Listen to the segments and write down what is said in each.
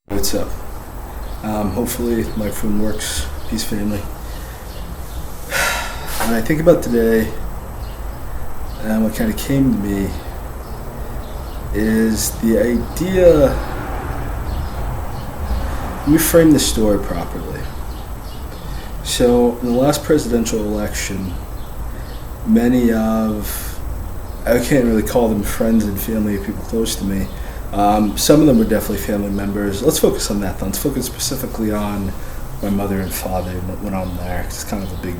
What's up? Hopefully the microphone works. Peace, family. When I think about today, what kind of came to me is the idea. Let me frame the story properly. So, in the last presidential election, many of, I can't really call them friends and family, people close to me. Some of them were definitely family members. Let's focus on that, though. Let's focus specifically on my mother and father and what went on there. It's kind of a big,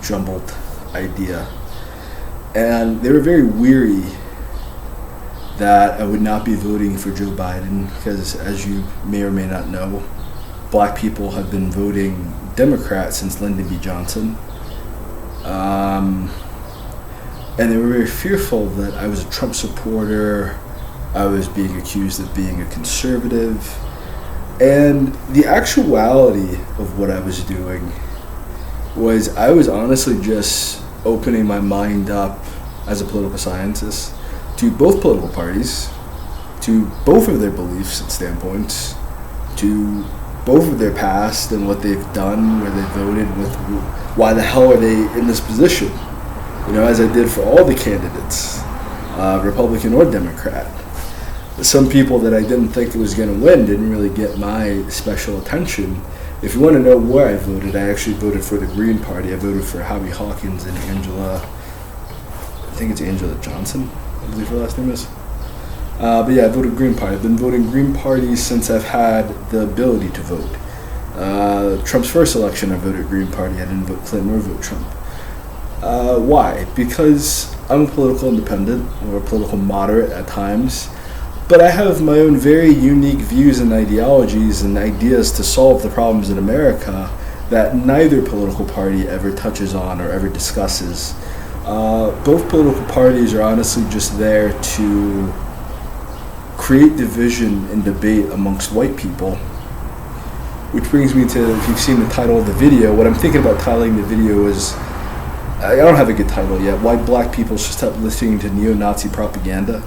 jumbled idea. And they were very weary that I would not be voting for Joe Biden because, as you may or may not know, black people have been voting Democrat since Lyndon B. Johnson. And they were very fearful that I was a Trump supporter. I was being accused of being a conservative. And the actuality of what I was doing was I was honestly just opening my mind up as a political scientist to both political parties, to both of their beliefs and standpoints, to both of their past and what they've done, where they voted, with why the hell are they in this position? As I did for all the candidates, Republican or Democrat. Some people that I didn't think was going to win didn't really get my special attention. If you want to know where I voted, I actually voted for the Green Party. I voted for Howie Hawkins and Angela Johnson, I believe her last name is. But yeah, I voted Green Party. I've been voting Green Party since I've had the ability to vote. Trump's first election, I voted Green Party. I didn't vote Clinton or vote Trump. Why? Because I'm a political independent, or a political moderate at times, but I have my own very unique views and ideologies and ideas to solve the problems in America that neither political party ever touches on or ever discusses. Both political parties are honestly just there to create division and debate amongst white people. Which brings me to, if you've seen the title of the video, what I'm thinking about titling the video is, I don't have a good title yet, Why Black People Should Stop Listening to Neo-Nazi Propaganda.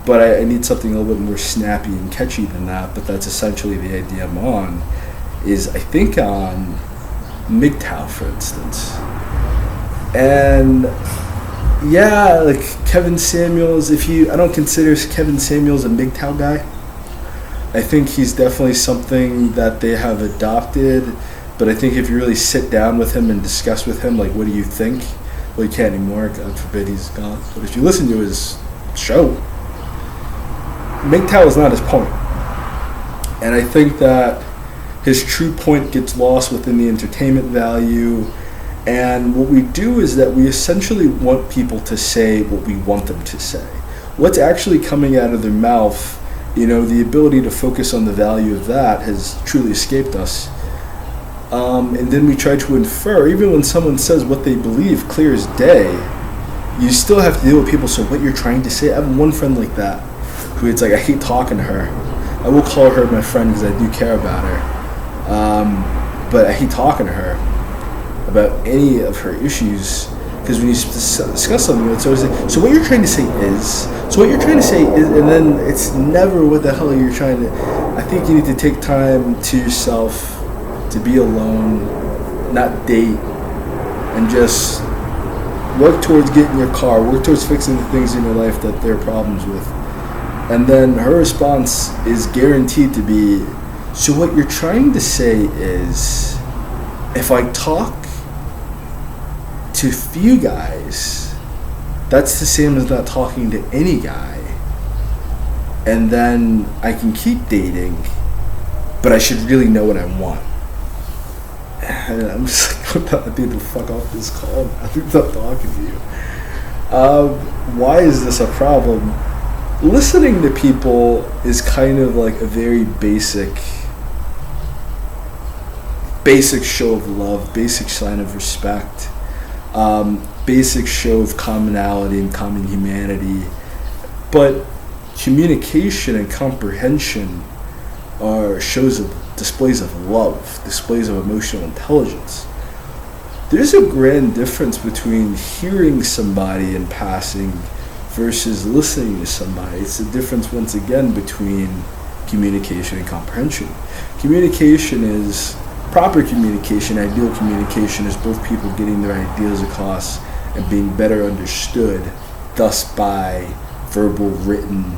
But I need something a little bit more snappy and catchy than that, but that's essentially the idea I'm on, is I think on MGTOW, for instance. And yeah, Kevin Samuels, I don't consider Kevin Samuels a MGTOW guy. I think he's definitely something that they have adopted, but I think if you really sit down with him and discuss with him, what do you think? Well, he can't anymore, God forbid he's gone. But if you listen to his show, MGTOW is not his point. And I think that his true point gets lost within the entertainment value. And what we do is that we essentially want people to say what we want them to say. What's actually coming out of their mouth, the ability to focus on the value of that has truly escaped us. And then we try to infer, even when someone says what they believe clear as day, you still have to deal with people. So what you're trying to say, I have one friend like that, who it's I hate talking to her. I will call her my friend because I do care about her. But I hate talking to her about any of her issues, because when you discuss something, it's always so what you're trying to say is, and then it's never what the hell you're trying to. I think you need to take time to yourself, to be alone, not date, and just work towards getting your car, work towards fixing the things in your life that there are problems with. And then her response is guaranteed to be, so what you're trying to say is, if I talk to few guys, that's the same as not talking to any guy. And then I can keep dating, but I should really know what I want. And I'm just I need to fuck off this call. I think I'm talking to you. Why is this a problem? Listening to people is kind of a very basic show of love, basic sign of respect, basic show of commonality and common humanity. But communication and comprehension are displays of love, displays of emotional intelligence. There's a grand difference between hearing somebody in passing versus listening to somebody. It's the difference, once again, between communication and comprehension. Communication is proper communication. Ideal communication is both people getting their ideas across and being better understood, thus by verbal, written,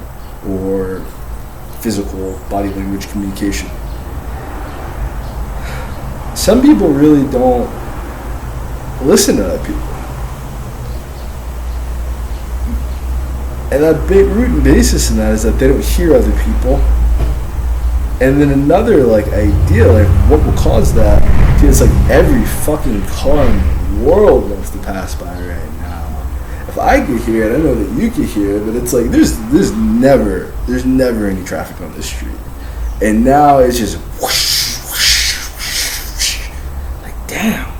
or physical body language communication. Some people really don't listen to other people. And a big root and basis in that is that they don't hear other people. And then another idea, what will cause that, is every fucking car in the world wants to pass by right now. If I could hear it, I know that you could hear it, but it's there's never any traffic on this street. And now it's just whoosh, whoosh, whoosh, whoosh. Damn.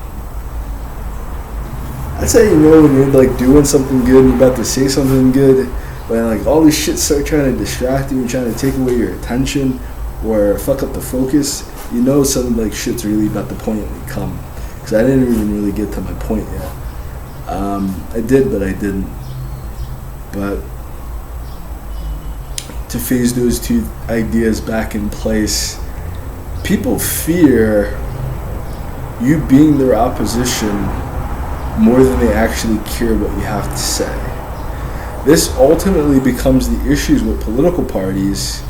That's how you know when you're doing something good and you're about to say something good, when all this shit start trying to distract you and trying to take away your attention or fuck up the focus, you know something shit's really about to poignantly come. Because I didn't even really get to my point yet. I did, but I didn't. But to phase those two ideas back in place, people fear you being their opposition more than they actually care what you have to say. This ultimately becomes the issues with political parties,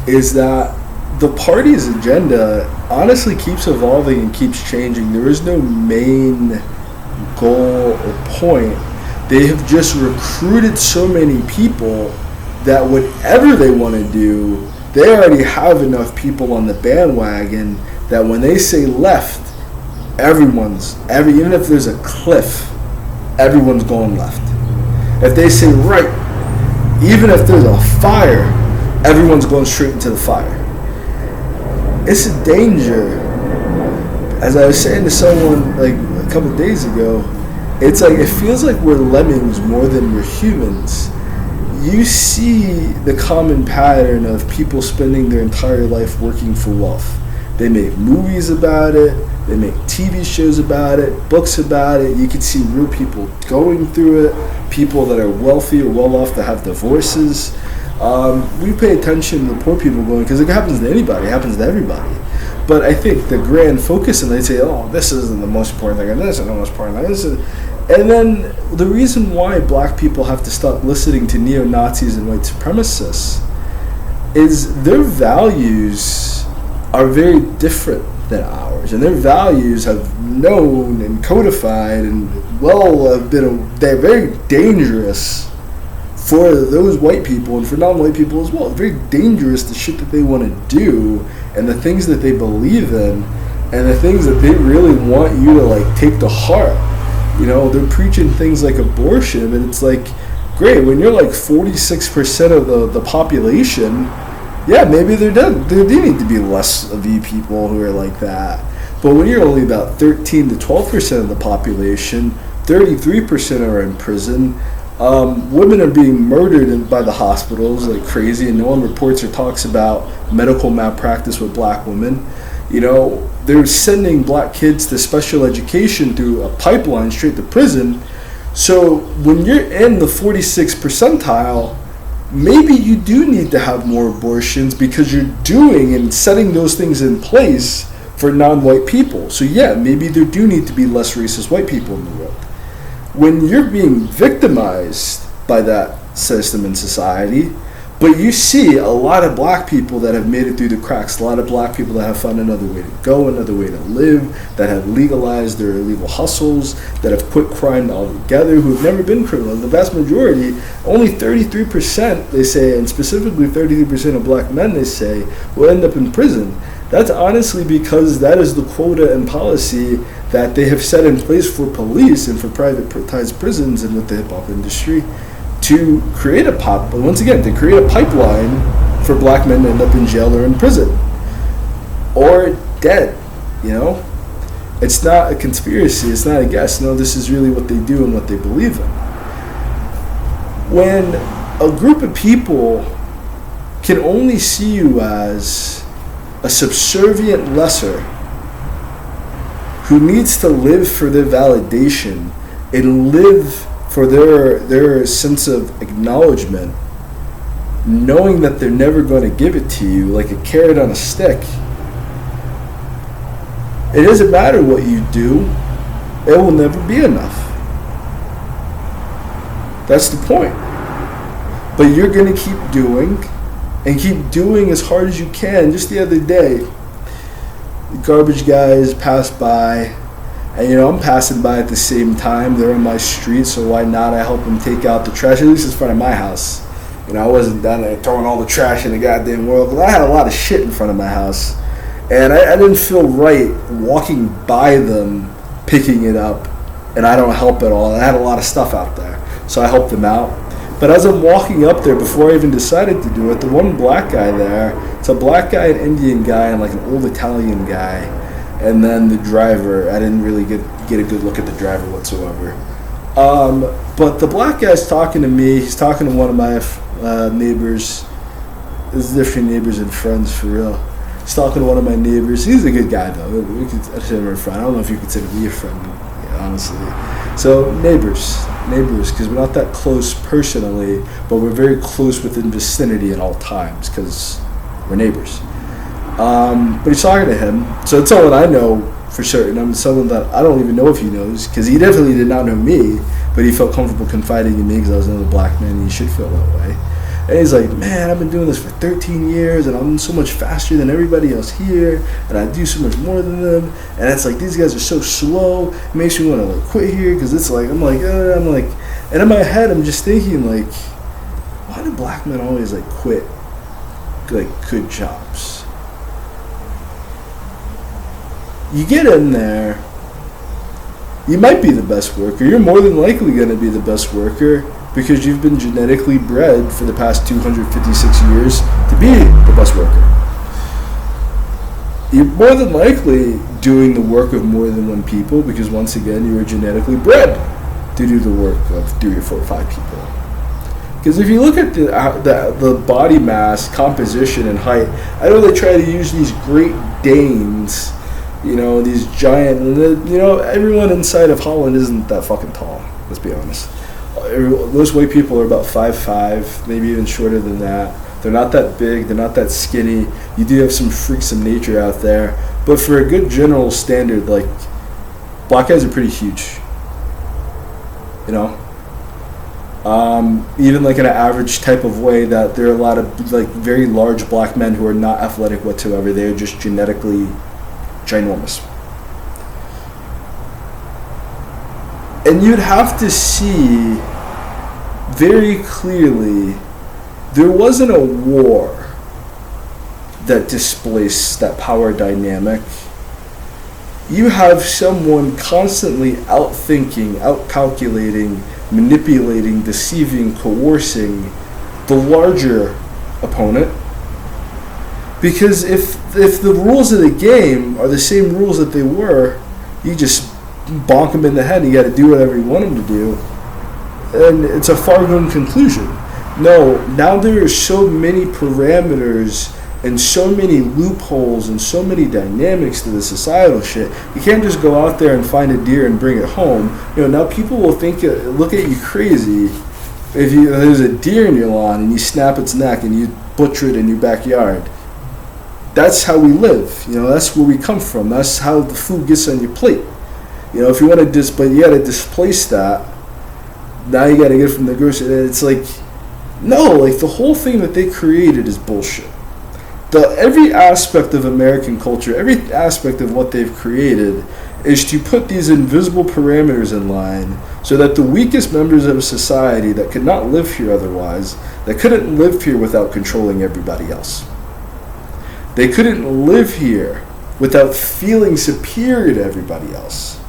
is that the party's agenda honestly keeps evolving and keeps changing. There is no main goal or point. They have just recruited so many people that whatever they want to do, they already have enough people on the bandwagon that when they say left, even if there's a cliff, everyone's going left. If they say right, even if there's a fire, everyone's going straight into the fire. It's a danger. As I was saying to someone a couple of days ago, it's it feels like we're lemmings more than we're humans. You see the common pattern of people spending their entire life working for wealth. They make movies about it, they make TV shows about it, books about it. You can see real people going through it, people that are wealthy or well off that have divorces. We pay attention to poor people going, because it happens to anybody, it happens to everybody. But I think the grand focus, and they say, oh, this isn't the most important thing, and this isn't the most important thing, this is. And then the reason why black people have to stop listening to neo-Nazis and white supremacists is their values are very different than ours, and their values have known and codified and they're very dangerous for those white people and for non-white people as well. It's very dangerous, the shit that they want to do and the things that they believe in and the things that they really want you to take to heart. They're preaching things like abortion, and it's great, when you're 46% of the population, yeah, maybe they're done. There need to be less of you people who are like that. But when you're only about 13 to 12% of the population, 33% are in prison. Women are being murdered by the hospitals like crazy, and no one reports or talks about medical malpractice with black women. They're sending black kids to special education through a pipeline straight to prison. So when you're in the 46th percentile, maybe you do need to have more abortions because you're doing and setting those things in place for non-white people. So yeah, maybe there do need to be less racist white people in the world. When you're being victimized by that system in society, but you see a lot of black people that have made it through the cracks, a lot of black people that have found another way to go, another way to live, that have legalized their illegal hustles, that have quit crime altogether, who have never been criminal. The vast majority, only 33%, they say, and specifically 33% of black men, they say, will end up in prison. That's honestly because that is the quota and policy that they have set in place for police and for privatized prisons and with the hip-hop industry, to create a pipeline for black men to end up in jail or in prison or dead. It's not a conspiracy, it's not a guess. No, this is really what they do and what they believe in. When a group of people can only see you as a subservient lesser who needs to live for their validation and live for their sense of acknowledgement, knowing that they're never going to give it to you like a carrot on a stick. It doesn't matter what you do, it will never be enough. That's the point. But you're going to keep doing, and keep doing as hard as you can. Just the other day, the garbage guys passed by, and I'm passing by at the same time. They're on my street, so why not? I help them take out the trash, at least in front of my house. I wasn't down there throwing all the trash in the goddamn world, because I had a lot of shit in front of my house. And I didn't feel right walking by them, picking it up, and I don't help at all. I had a lot of stuff out there, so I helped them out. But as I'm walking up there, before I even decided to do it, the one black guy there, it's a black guy, an Indian guy, and like an old Italian guy, and then the driver. I didn't really get a good look at the driver whatsoever. But the black guy's talking to me. He's talking to one of my neighbors. There's different neighbors and friends, for real. He's talking to one of my neighbors. He's a good guy, though. I consider him a friend. I don't know if you consider me a friend, honestly. So neighbors, because we're not that close personally, but we're very close within vicinity at all times, because we're neighbors. But he's talking to him, so it's someone I know for certain. I'm someone that I don't even know if he knows, because he definitely did not know me, but he felt comfortable confiding in me because I was another black man, and he should feel that way. And he's like, man, I've been doing this for 13 years, and I'm so much faster than everybody else here, and I do so much more than them, and it's like, these guys are so slow, it makes me want to like quit here, because it's like, I'm like, and in my head, I'm just thinking, like, why do black men always like quit like good jobs? You get in there, you might be the best worker, you're more than likely going to be the best worker, because you've been genetically bred for the past 256 years to be the best worker. You're more than likely doing the work of more than one people, because once again, you were genetically bred to do the work of 3 or 4 or 5 people. Because if you look at the body mass, composition, and height, I know they try to use these Great Danes, these giant, everyone inside of Holland isn't that fucking tall, let's be honest. Most white people are about 5'5", maybe even shorter than that. They're not that big, they're not that skinny. You do have some freaks of nature out there, but for a good general standard, like, black guys are pretty huge. Even like in an average type of way, that there are a lot of like very large black men who are not athletic whatsoever. They are just genetically ginormous. And you'd have to see very clearly, there wasn't a war that displaced that power dynamic. You have someone constantly outthinking, outcalculating, manipulating, deceiving, coercing the larger opponent. Because if the rules of the game are the same rules that they were, you just bonk them in the head and you got to do whatever you want them to do, and it's a foregone conclusion. No, now there are so many parameters and so many loopholes and so many dynamics to the societal shit. You can't just go out there and find a deer and bring it home. Now people will look at you crazy if there's a deer in your lawn and you snap its neck and you butcher it in your backyard. That's how we live. That's where we come from. That's how the food gets on your plate. If you want to you got to displace that. Now you got to get it from the grocery. It's like, no, like the whole thing that they created is bullshit. Every aspect of American culture, every aspect of what they've created is to put these invisible parameters in line so that the weakest members of society that could not live here otherwise, that couldn't live here without controlling everybody else. They couldn't live here without feeling superior to everybody else.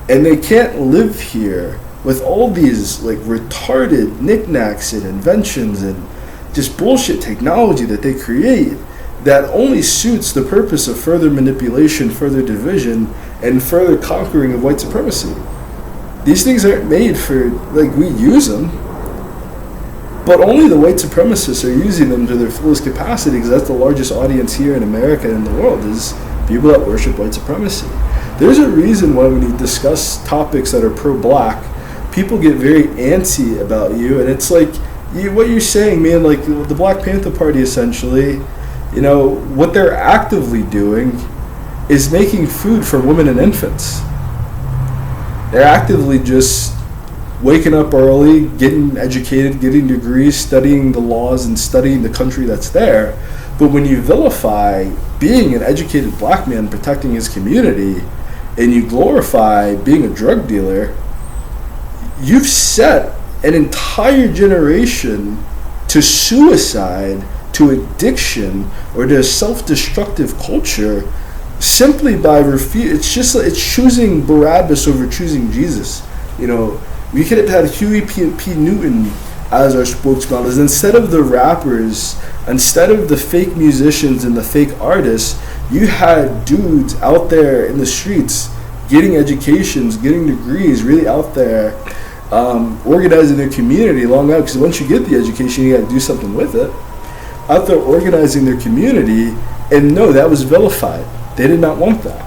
And they can't live here with all these like retarded knickknacks and inventions and just bullshit technology that they create that only suits the purpose of further manipulation, further division, and further conquering of white supremacy. These things aren't made for, like, we use them, but only the white supremacists are using them to their fullest capacity, because that's the largest audience here in America and in the world, is people that worship white supremacy. There's a reason why when you discuss topics that are pro-black, people get very antsy about you, and it's like, what you're saying, man, like the Black Panther Party, essentially, you know, what they're actively doing is making food for women and infants. They're actively just waking up early, getting educated, getting degrees, studying the laws and studying the country that's there. But when you vilify being an educated black man protecting his community, and you glorify being a drug dealer, you've set an entire generation to suicide, to addiction, or to a self-destructive culture simply by it's just like it's choosing Barabbas over choosing Jesus. You know, we could have had Huey P. Newton as our spokesmodels. Instead of the rappers, instead of the fake musicians and the fake artists, you had dudes out there in the streets getting educations, getting degrees, really out there organizing their community long out, because once you get the education, you got to do something with it. Out there organizing their community, and no, that was vilified. They did not want that.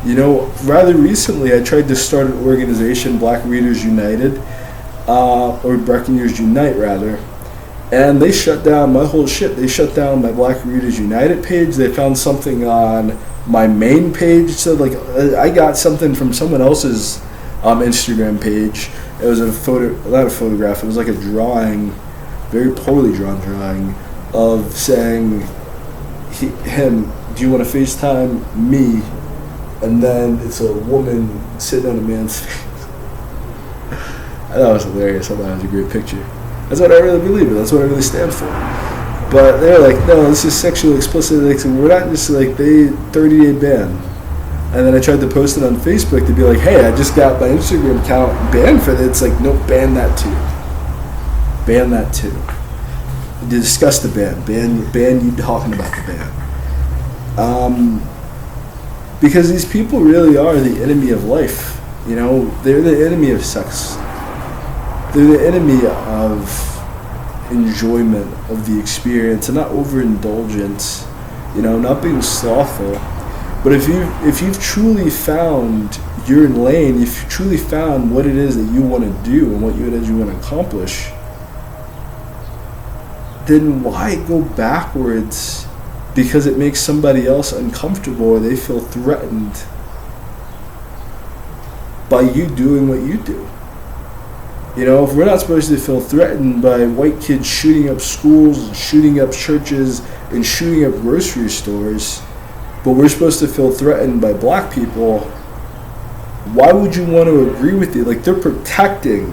You know, rather recently, I tried to start an organization, Black Readers United, or Breckenridge Unite, rather, and they shut down my whole shit. They shut down my Black Readers United page. They found something on my main page. So, like, I got something from someone else's Instagram page. It was not a photograph, it was like a drawing, very poorly drawn drawing, of saying, him, do you want to FaceTime me? And then it's a woman sitting on a man's face. I thought it was hilarious. I thought it was a great picture. That's what I really believe in. That's what I really stand for. But they're like, no, this is sexually explicit. Like, so we're not just like, 30-day ban. And then I tried to post it on Facebook to be like, hey, I just got my Instagram account banned for that. It's like, no, ban that too. Ban that too. Discuss the ban. Ban you talking about the ban. Because these people really are the enemy of life. You know, they're the enemy of sex. They're the enemy of enjoyment of the experience, and not overindulgence. You know, not being slothful. But if you've truly found your lane, if you've truly found what it is that you want to do and what it is you want to accomplish, then why go backwards because it makes somebody else uncomfortable or they feel threatened by you doing what you do? You know, if we're not supposed to feel threatened by white kids shooting up schools and shooting up churches and shooting up grocery stores, but we're supposed to feel threatened by black people, why would you want to agree with it? Like, they're protecting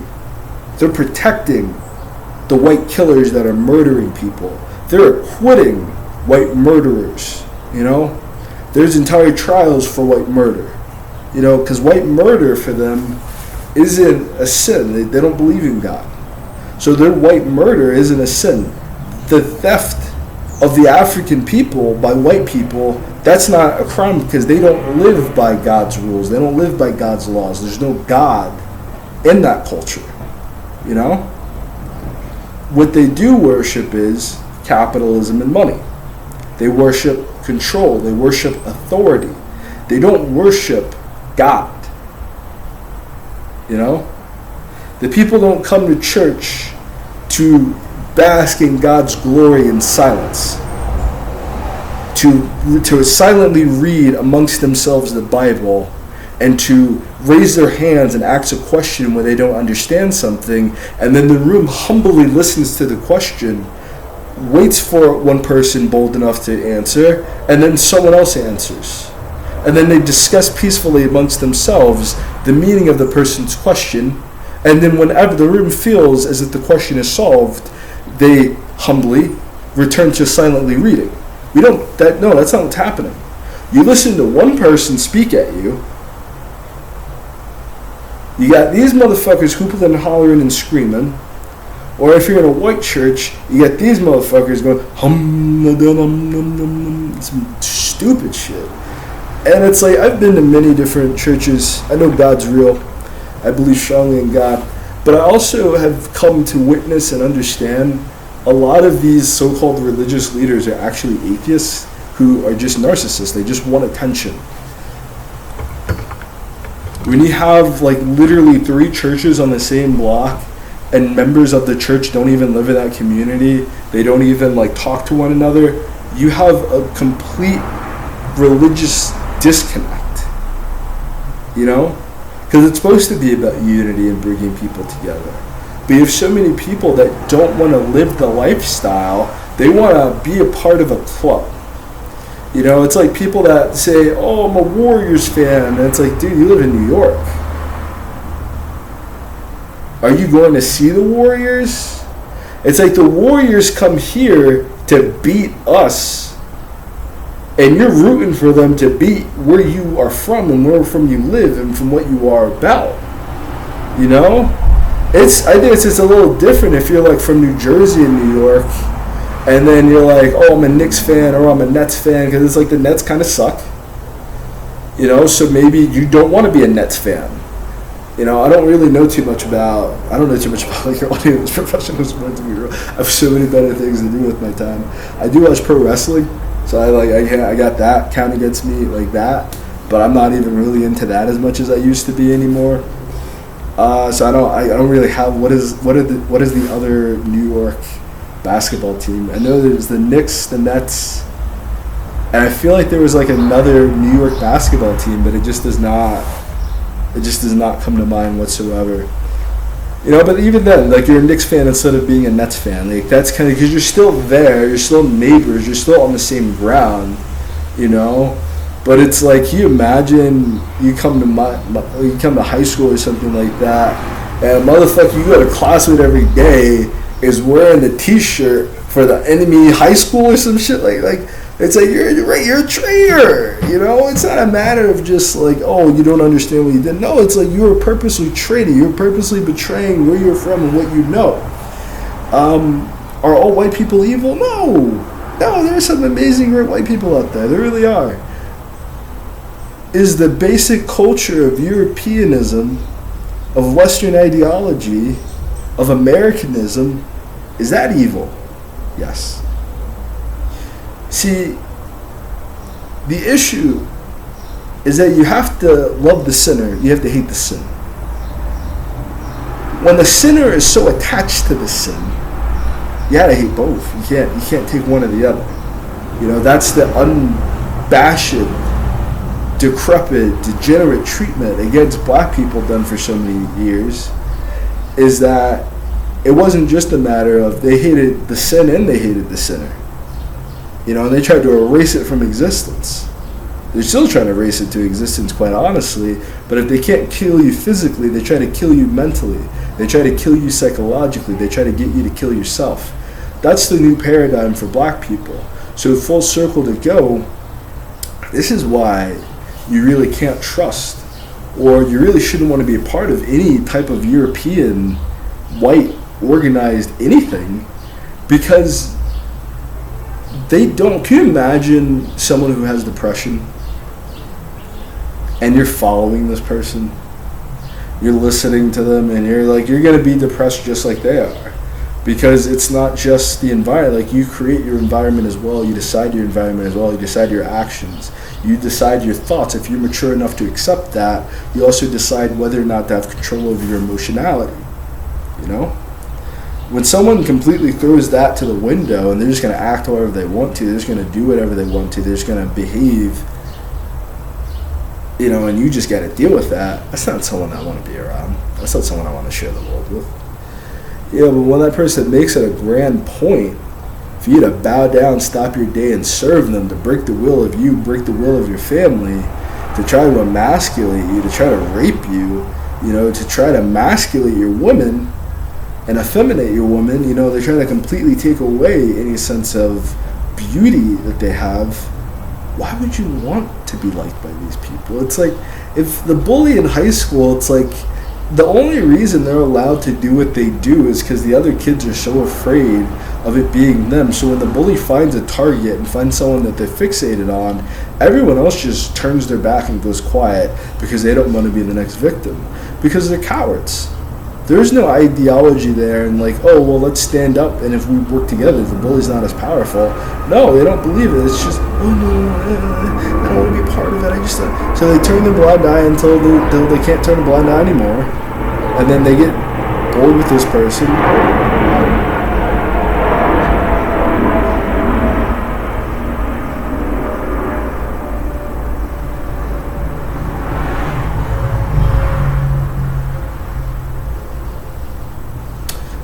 the white killers that are murdering people. They're acquitting white murderers, you know? There's entire trials for white murder, you know, because white murder for them isn't a sin. They don't believe in God. So their white murder isn't a sin. The theft of the African people by white people, that's not a crime because they don't live by God's rules. They don't live by God's laws. There's no God in that culture, you know? What they do worship is capitalism and money. They worship control. They worship authority. They don't worship God. You know? The people don't come to church to bask in God's glory in silence. To silently read amongst themselves the Bible and to raise their hands and ask a question when they don't understand something, and then the room humbly listens to the question, waits for one person bold enough to answer, and then someone else answers. And then they discuss peacefully amongst themselves the meaning of the person's question, and then whenever the room feels as if the question is solved, they humbly return to silently reading. That's not what's happening. You listen to one person speak at you, you got these motherfuckers hooping and hollering and screaming, or if you're in a white church, you got these motherfuckers going some stupid shit. And it's like, I've been to many different churches. I know God's real. I believe strongly in God. But I also have come to witness and understand a lot of these so-called religious leaders are actually atheists who are just narcissists. They just want attention. When you have like literally 3 churches on the same block, and members of the church don't even live in that community, they don't even like talk to one another, you have a complete religious disconnect, you know? Because it's supposed to be about unity and bringing people together. But you have so many people that don't want to live the lifestyle, they want to be a part of a club. You know, it's like people that say, oh, I'm a Warriors fan, and it's like, dude, you live in New York. Are you going to see the Warriors? It's like the Warriors come here to beat us, and you're rooting for them to beat where you are from and where from you live and from what you are about. You know? I think it's just a little different if you're like from New Jersey and New York, and then you're like, oh, I'm a Knicks fan or I'm a Nets fan, because it's like the Nets kind of suck. You know, so maybe you don't want to be a Nets fan. You know, I don't know too much about like audience professional sports. I have so many better things to do with my time. I do watch pro wrestling, so I got that count against me like that, but I'm not even really into that as much as I used to be anymore. So I don't really have what is the other New York basketball team. I know there's the Knicks, the Nets, and I feel like there was like another New York basketball team, but it just does not come to mind whatsoever. You know, but even then, like, you're a Knicks fan instead of being a Nets fan. Like, that's kind of because you're still there, you're still neighbors, you're still on the same ground, you know. But it's like, you imagine you come to high school or something like that, and motherfucker you go to class with every day is wearing the T-shirt for the enemy high school or some shit like. It's like, you're a traitor, you know? It's not a matter of just like, oh, you don't understand what you did. No, it's like you're purposely traitor. You're purposely betraying where you're from and what you know. Are all white people evil? No, there's some amazing great white people out there. There really are. Is the basic culture of Europeanism, of Western ideology, of Americanism, is that evil? Yes. See, the issue is that you have to love the sinner, you have to hate the sin. When the sinner is so attached to the sin, you gotta hate both. You can't take one or the other. You know, that's the unabashed, decrepit, degenerate treatment against black people done for so many years, is that it wasn't just a matter of they hated the sin and they hated the sinner. You know, and they tried to erase it from existence. They're still trying to erase it to existence, quite honestly. But if they can't kill you physically, they try to kill you mentally. They try to kill you psychologically. They try to get you to kill yourself. That's the new paradigm for black people. So full circle to go, this is why you really can't trust, or you really shouldn't want to be a part of any type of European, white, organized anything, because they don't. Can you imagine someone who has depression and you're following this person? You're listening to them and you're going to be depressed just like they are. Because it's not just the environment. Like, you create your environment as well. You decide your environment as well. You decide your actions. You decide your thoughts. If you're mature enough to accept that, you also decide whether or not to have control over your emotionality. You know? When someone completely throws that to the window and they're just going to act however they want to, they're just going to do whatever they want to, they're just going to behave, you know, and you just got to deal with that, that's not someone I want to be around. That's not someone I want to share the world with. Yeah, but when that person makes it a grand point for you to bow down, stop your day, and serve them, to break the will of you, break the will of your family, to try to emasculate you, to try to rape you, you know, to try to emasculate your woman, and effeminate your woman, you know, they're trying to completely take away any sense of beauty that they have. Why would you want to be liked by these people? It's like, if the bully in high school, it's like, the only reason they're allowed to do what they do is because the other kids are so afraid of it being them. So when the bully finds a target and finds someone that they're fixated on, everyone else just turns their back and goes quiet because they don't want to be the next victim. Because they're cowards. There's no ideology there and like, oh, well, let's stand up, and if we work together, the bully's not as powerful. No, they don't believe it. It's just, oh, no, I don't want to be part of it. So they turn the blind eye until they can't turn a blind eye anymore. And then they get bored with this person.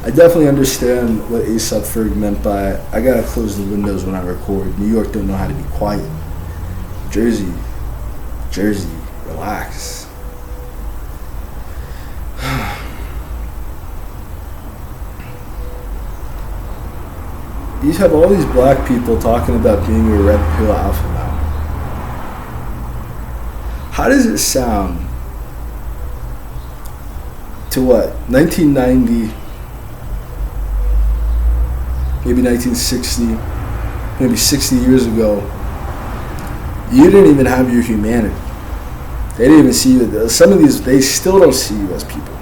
I definitely understand what Aesop Ferg meant by, I gotta close the windows when I record. New York don't know how to be quiet. Jersey, relax. You have all these black people talking about being a red pill alpha now. How does it sound to what? 1990, maybe 1960, maybe 60 years ago, you didn't even have your humanity. They didn't even see you. Some of these, they still don't see you as people.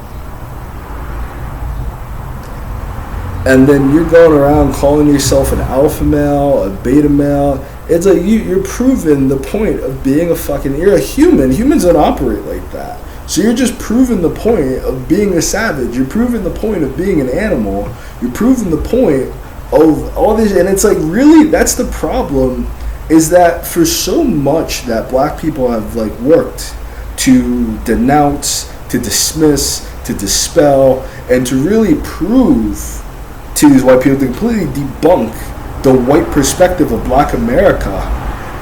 And then you're going around calling yourself an alpha male, a beta male. It's like you're proving the point of being you're a human. Humans don't operate like that. So you're just proving the point of being a savage. You're proving the point of being an animal. You're proving the point of all this. And it's like, really, that's the problem, is that for so much that black people have like worked to denounce, to dismiss, to dispel, and to really prove to these white people, to completely debunk the white perspective of black America.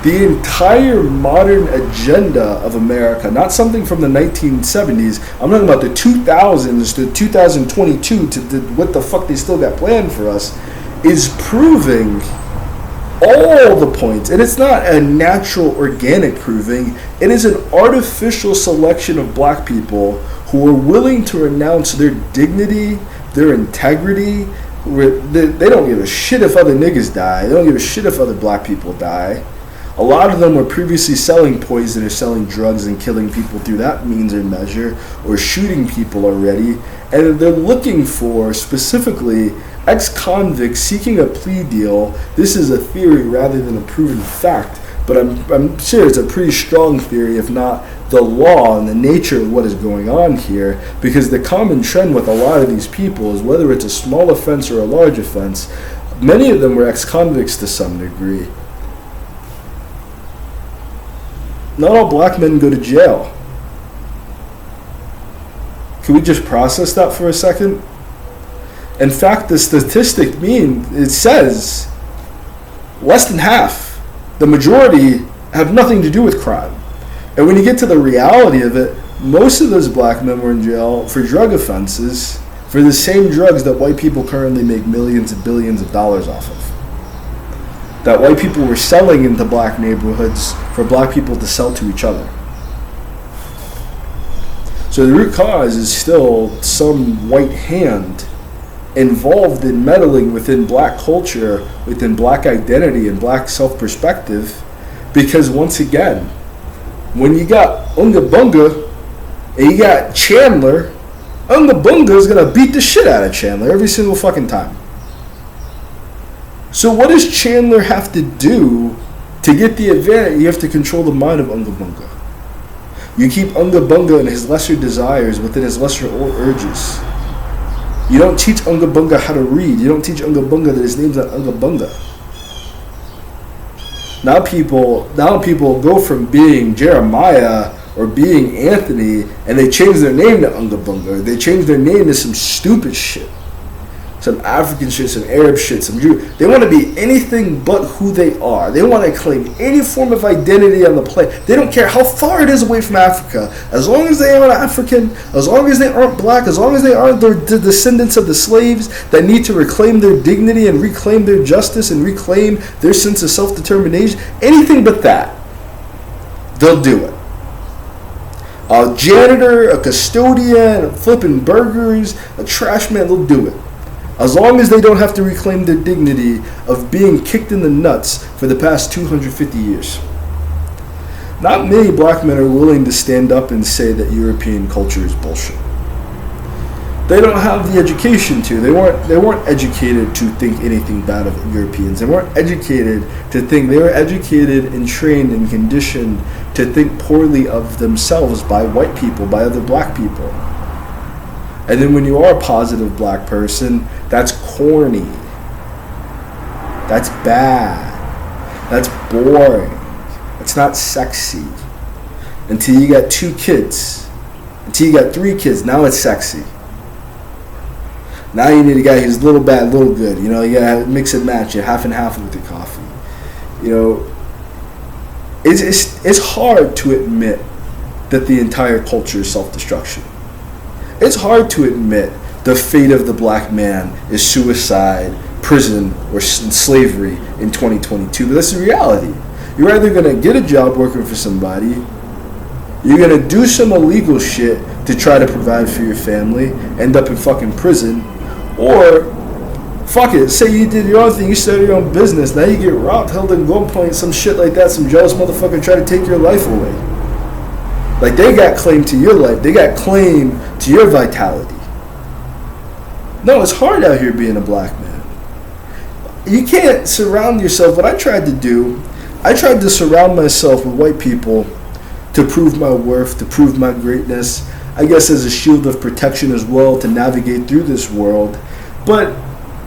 The entire modern agenda of America, not something from the 1970s, I'm talking about the 2000s to 2022 to what the fuck they still got planned for us, is proving all the points. And it's not a natural, organic proving. It is an artificial selection of black people who are willing to renounce their dignity, their integrity. They don't give a shit if other niggas die. They don't give a shit if other black people die. A lot of them were previously selling poison or selling drugs and killing people through that means or measure, or shooting people already. And they're looking for, specifically, ex-convicts seeking a plea deal. This is a theory rather than a proven fact, but I'm sure it's a pretty strong theory, if not the law and the nature of what is going on here, because the common trend with a lot of these people is, whether it's a small offense or a large offense, many of them were ex-convicts to some degree. Not all black men go to jail. Can we just process that for a second? In fact, the statistic it says less than half, the majority, have nothing to do with crime. And when you get to the reality of it, most of those black men were in jail for drug offenses, for the same drugs that white people currently make millions and billions of dollars off of. That white people were selling into black neighborhoods for black people to sell to each other. So the root cause is still some white hand involved in meddling within black culture, within black identity and black self-perspective, because once again, when you got Unga Bunga and you got Chandler, Unga Bunga is going to beat the shit out of Chandler every single fucking time. So what does Chandler have to do to get the advantage? You have to control the mind of Unga Bunga. You keep Unga Bunga and his lesser desires within his lesser urges. You don't teach Unga Bunga how to read. You don't teach Unga Bunga that his name's not Unga Bunga. Now people go from being Jeremiah or being Anthony, and they change their name to Unga Bunga. They change their name to some stupid shit. Some African shit, some Arab shit, some Jew. They want to be anything but who they are. They want to claim any form of identity on the planet. They don't care how far it is away from Africa. As long as they aren't African, as long as they aren't black, as long as they aren't the descendants of the slaves that need to reclaim their dignity and reclaim their justice and reclaim their sense of self-determination, anything but that, they'll do it. A janitor, a custodian, flipping burgers, a trash man, they'll do it. As long as they don't have to reclaim their dignity of being kicked in the nuts for the past 250 years. Not many black men are willing to stand up and say that European culture is bullshit. They don't have the education to. They weren't educated to think anything bad of Europeans. They weren't educated to think. They were educated and trained and conditioned to think poorly of themselves by white people, by other black people. And then when you are a positive black person, that's corny. That's bad. That's boring. It's not sexy. Until you got 2 kids. Until you got 3 kids, now it's sexy. Now you need a guy who's little bad, little good. You know, you gotta mix and match it, half and half with the coffee. You know, it's hard to admit that the entire culture is self-destruction. It's hard to admit the fate of the black man is suicide, prison, or slavery in 2022. But that's the reality. You're either gonna get a job working for somebody, you're gonna do some illegal shit to try to provide for your family, end up in fucking prison, or fuck it, say you did your own thing, you started your own business, now you get robbed, held in gunpoint, some shit like that, some jealous motherfucker try to take your life away. Like, they got claim to your life, they got claim to your vitality. No, it's hard out here being a black man. You can't surround yourself. What I tried to do, I tried to surround myself with white people to prove my worth, to prove my greatness, I guess as a shield of protection as well, to navigate through this world. But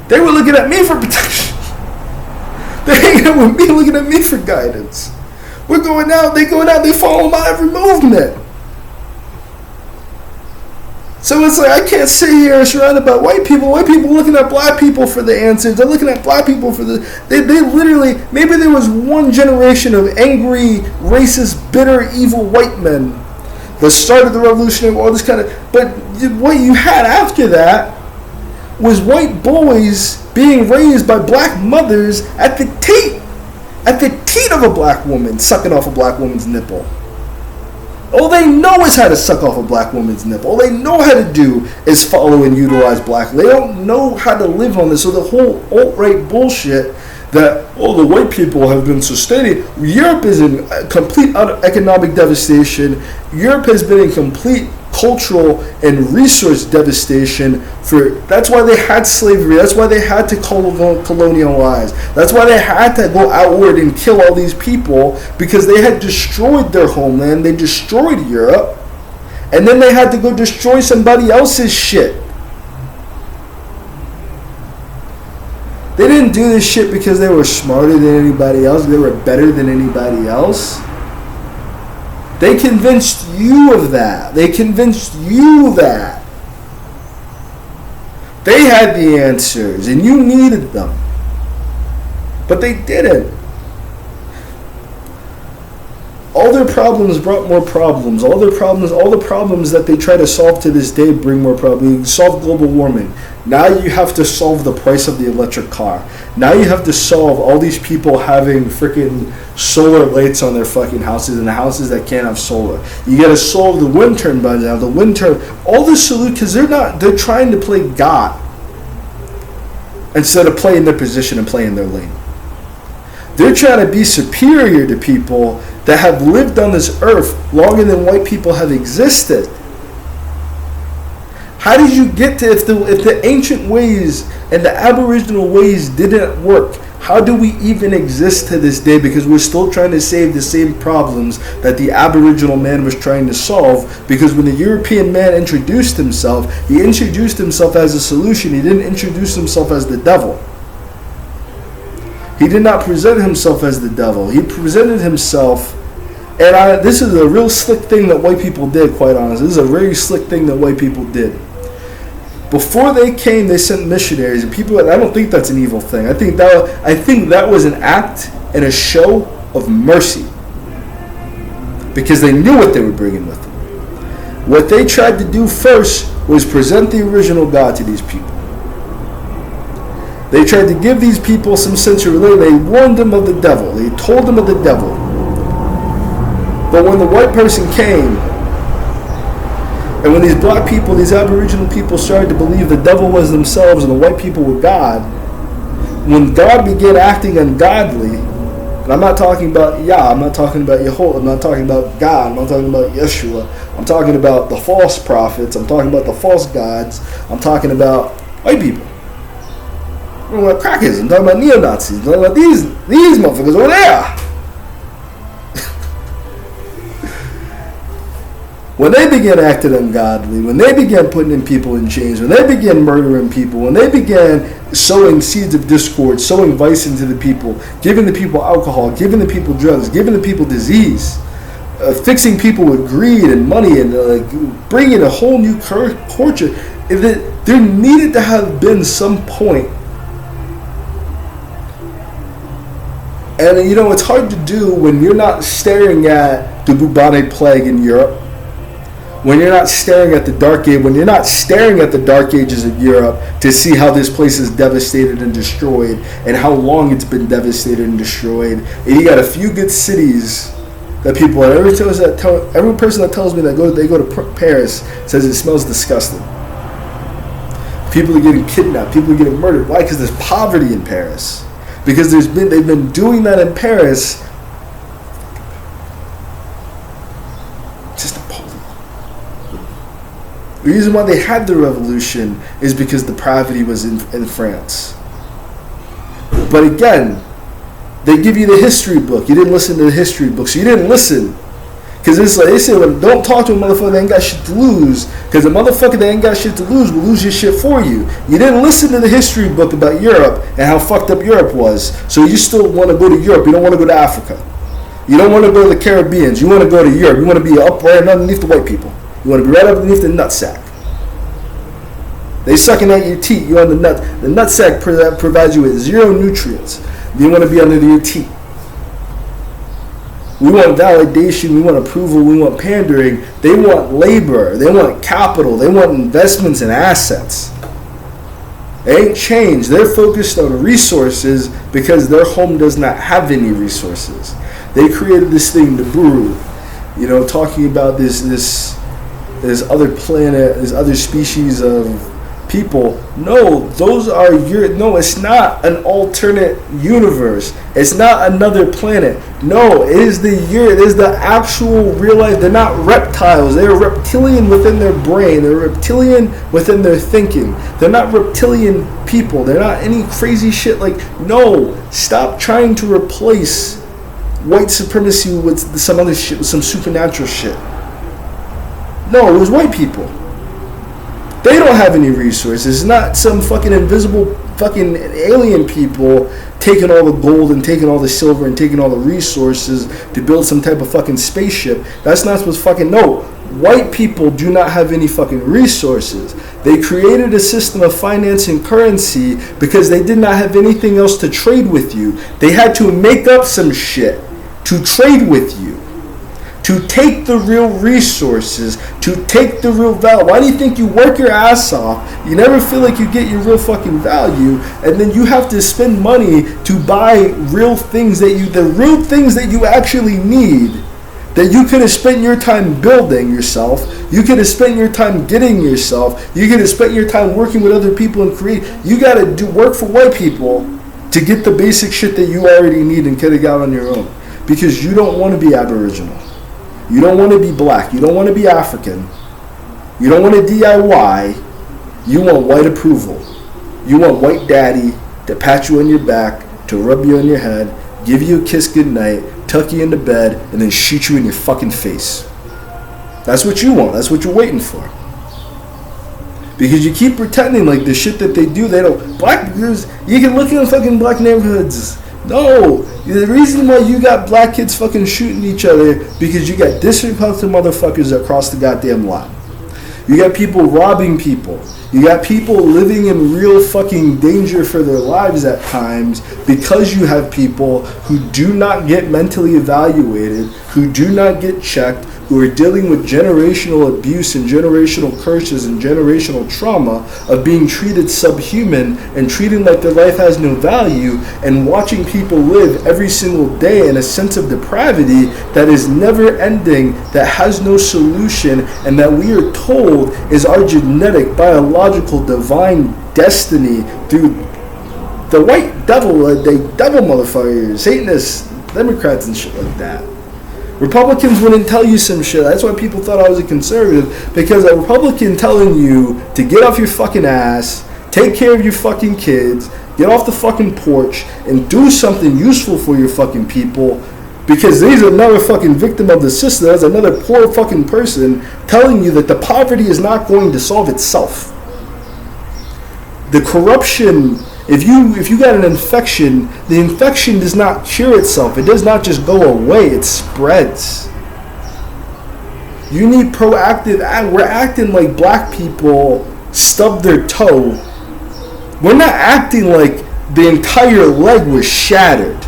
they were looking at me for protection. They're hanging out with me, looking at me for guidance. We're going out, they follow my every movement. So it's like, I can't sit here surrounded by white people looking at black people for the answers. They're looking at black people for the, they literally, maybe there was one generation of angry, racist, bitter, evil white men that started the Revolutionary War, all this kind of, but what you had after that was white boys being raised by black mothers at the teat of a black woman, sucking off a black woman's nipple. All they know is how to suck off a black woman's nipple. All they know how to do is follow and utilize black. They don't know how to live on this. So the whole alt-right bullshit that, the white people have been sustaining. Europe is in complete economic devastation. Europe has been in complete cultural and resource devastation. That's why they had slavery. That's why they had to colonialize. That's why they had to go outward and kill all these people, because they had destroyed their homeland. They destroyed Europe, and then they had to go destroy somebody else's shit. They didn't do this shit because they were smarter than anybody else. They were better than anybody else. They convinced you of that. They convinced you that. They had the answers and you needed them. But they didn't. All their problems brought more problems. All the problems that they try to solve to this day bring more problems. Solve global warming. Now you have to solve the price of the electric car. Now you have to solve all these people having freaking solar lights on their fucking houses, and the houses that can't have solar. You got to solve the wind turbines now. The wind turbine, all the solutions, because they're trying to play God instead of playing their position and playing their lane. They're trying to be superior to people that have lived on this earth longer than white people have existed. How did you get to, if the ancient ways and the aboriginal ways didn't work, how do we even exist to this day? Because we're still trying to save the same problems that the aboriginal man was trying to solve. Because when the European man introduced himself, he introduced himself as a solution. He didn't introduce himself as the devil. He did not present himself as the devil. He presented himself, and this is a real slick thing that white people did, quite honestly. This is a very slick thing that white people did. Before they came, they sent missionaries, and people, I don't think that's an evil thing. I think that was an act and a show of mercy, because they knew what they were bringing with them. What they tried to do first was present the original God to these people. They tried to give these people some sense of religion. They warned them of the devil. They told them of the devil. But when the white person came, and when these black people, these aboriginal people started to believe the devil was themselves and the white people were God, when God began acting ungodly, And I'm not talking about Yah, I'm not talking about Yehovah, I'm not talking about God, I'm not talking about Yeshua. I'm talking about the false prophets, I'm talking about the false gods, I'm talking about white people. I'm talking about crackers, I'm talking about neo-Nazis, I'm talking about these motherfuckers over there. When they began acting ungodly, when they began putting people in chains, when they began murdering people, when they began sowing seeds of discord, sowing vice into the people, giving the people alcohol, giving the people drugs, giving the people disease, fixing people with greed and money, and bringing a whole new culture, there needed to have been some point. And it's hard to do when you're not staring at the bubonic plague in Europe, when you're not staring at the Dark Age, when you're not staring at the Dark Ages of Europe to see how this place is devastated and destroyed and how long it's been devastated and destroyed. And you got a few good cities that people, every person that tells me that they go to Paris says it smells disgusting. People are getting kidnapped, people are getting murdered. Why? Because there's poverty in Paris. Because they've been doing that in Paris. Just appalling. The reason why they had the revolution is because the poverty was in France. But again, they give you the history book. You didn't listen to the history book, so you didn't listen. Because it's like they say, don't talk to a motherfucker that ain't got shit to lose. Because a motherfucker that ain't got shit to lose will lose your shit for you. You didn't listen to the history book about Europe and how fucked up Europe was. So you still want to go to Europe. You don't want to go to Africa. You don't want to go to the Caribbean. You want to go to Europe. You want to be up right underneath the white people. You want to be right underneath the nutsack. They sucking at your teeth. You're on the nut. The nutsack provides you with zero nutrients. You want to be under your teeth. We want validation, we want approval, we want pandering. They want labor, they want capital, they want investments and assets. They ain't changed. They're focused on resources because their home does not have any resources. They created this thing, the Buru, talking about this other planet, this other species of people. No, it's not an alternate universe. It's not another planet. No, it is the actual real life. They're not reptiles. They're reptilian within their brain. They're reptilian within their thinking. They're not reptilian people. They're not any crazy shit no, stop trying to replace white supremacy with some other shit, with some supernatural shit. No, it was white people. They don't have any resources. It's not some fucking invisible fucking alien people taking all the gold and taking all the silver and taking all the resources to build some type of fucking spaceship. That's not supposed to fucking no. White people do not have any fucking resources. They created a system of finance and currency because they did not have anything else to trade with you. They had to make up some shit to trade with you. To take the real resources, to take the real value. Why do you think you work your ass off? You never feel like you get your real fucking value, and then you have to spend money to buy real things the real things that you actually need, that you could have spent your time building yourself, you could have spent your time getting yourself, you could have spent your time working with other people and create. You gotta work for white people to get the basic shit that you already need and could have got on your own. Because you don't want to be Aboriginal. You don't want to be black. You don't want to be African. You don't want to DIY. You want white approval. You want white daddy to pat you on your back, to rub you on your head, give you a kiss goodnight, tuck you into bed, and then shoot you in your fucking face. That's what you want. That's what you're waiting for. Because you keep pretending like the shit that they do, they don't. You can look in fucking black neighborhoods. No, the reason why you got black kids fucking shooting each other because you got disrespectful motherfuckers across the goddamn lot. You got people robbing people. You got people living in real fucking danger for their lives at times because you have people who do not get mentally evaluated, who do not get checked, who are dealing with generational abuse and generational curses and generational trauma of being treated subhuman and treating like their life has no value, and watching people live every single day in a sense of depravity that is never ending, that has no solution, and that we are told is our genetic, biological, divine destiny through the white devil, the devil motherfuckers, Satanists, Democrats and shit like that. Republicans wouldn't tell you some shit. That's why people thought I was a conservative, because a Republican telling you to get off your fucking ass, take care of your fucking kids, get off the fucking porch, and do something useful for your fucking people, because there's another fucking victim of the system, there's another poor fucking person telling you that the poverty is not going to solve itself. The corruption, if you got an infection, the infection does not cure itself. It does not just go away, it spreads. You need proactive act. We're acting like black people stubbed their toe. We're not acting like the entire leg was shattered.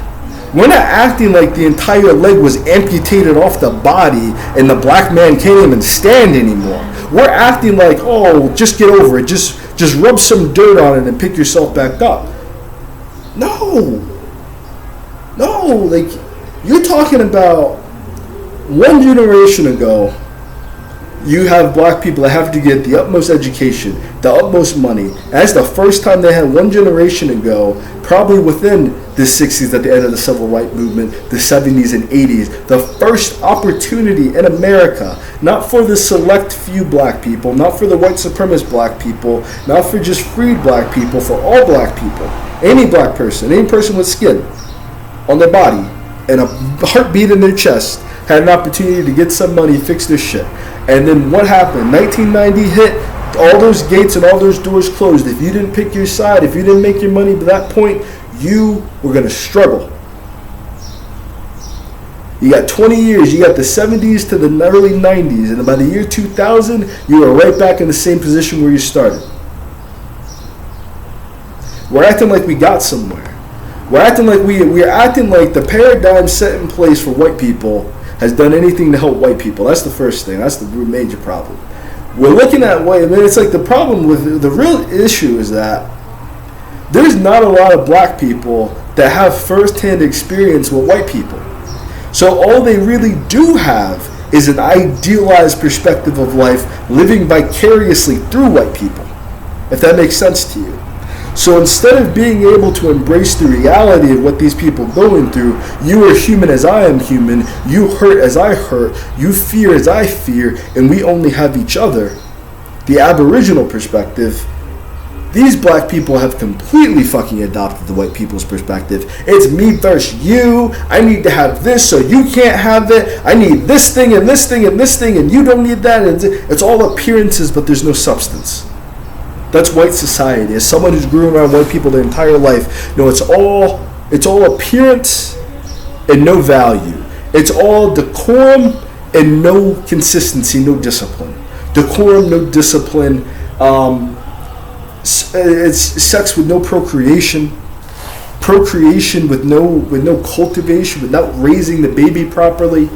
We're not acting like the entire leg was amputated off the body and the black man can't even stand anymore. We're acting like, oh, just get over it. Just rub some dirt on it and pick yourself back up. No, like, you're talking about one generation ago, you have black people that have to get the utmost education, the utmost money. And that's the first time they had one generation ago, probably within the 60s at the end of the civil rights movement, the 70s and 80s, the first opportunity in America, not for the select few black people, not for the white supremacist black people, not for just freed black people, for all black people. Any black person, any person with skin on their body and a heartbeat in their chest had an opportunity to get some money, fix their shit. And then what happened? 1990 hit, all those gates and all those doors closed. If you didn't pick your side, if you didn't make your money by that point, you were going to struggle. You got 20 years, you got the 70s to the early 90s, and by the year 2000, you were right back in the same position where you started. We're acting like we got somewhere. We're acting like we're acting like the paradigm set in place for white people has done anything to help white people. That's the first thing. That's the major problem. We're looking at white. I mean, it's like the problem with the real issue is that there's not a lot of black people that have first-hand experience with white people. So all they really do have is an idealized perspective of life, living vicariously through white people, if that makes sense to you. So instead of being able to embrace the reality of what these people are going through, you are human as I am human, you hurt as I hurt, you fear as I fear, and we only have each other, the Aboriginal perspective, these black people have completely fucking adopted the white people's perspective. It's me versus you. I need to have this so you can't have it. I need this thing and this thing and this thing and you don't need that. It's all appearances, but there's no substance. That's white society. As someone who's grew around white people their entire life, no, it's all appearance and no value. It's all decorum and no consistency, no discipline. Decorum, no discipline. It's sex with no procreation with no cultivation, without raising the baby properly,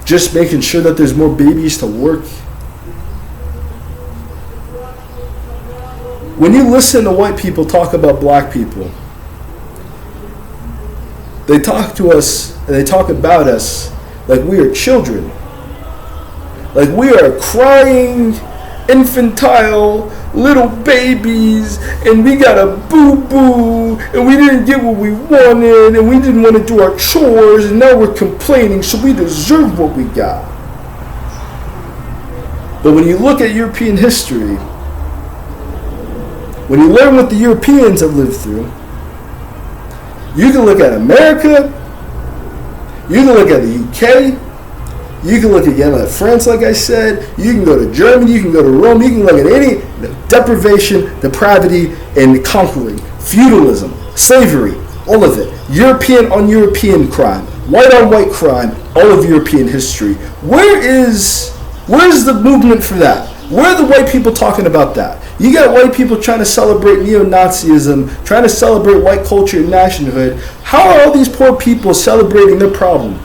just making sure that there's more babies to work. When you listen to white people talk about black people, they talk to us and they talk about us like we are children, like we are crying, infantile little babies, and we got a boo-boo, and we didn't get what we wanted, and we didn't want to do our chores, and now we're complaining, so we deserve what we got. But when you look at European history, when you learn what the Europeans have lived through, you can look at America, you can look at the UK, you can look again at France, like I said. You can go to Germany. You can go to Rome. You can look at any deprivation, depravity, and conquering, feudalism, slavery, all of it. European on European crime, white on white crime, all of European history. Where's the movement for that? Where are the white people talking about that? You got white people trying to celebrate neo-Nazism, trying to celebrate white culture and nationhood. How are all these poor people celebrating their problem?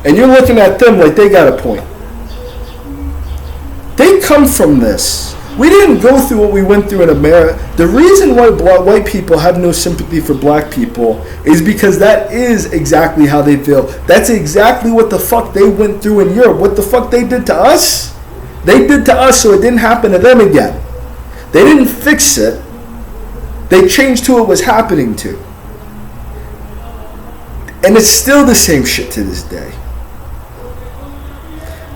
And you're looking at them like they got a point. They come from this. We didn't go through what we went through in America. The reason why white people have no sympathy for black people is because that is exactly how they feel. That's exactly what the fuck they went through in Europe. What the fuck they did to us? They did to us so it didn't happen to them again. They didn't fix it. They changed who it was happening to. And it's still the same shit to this day.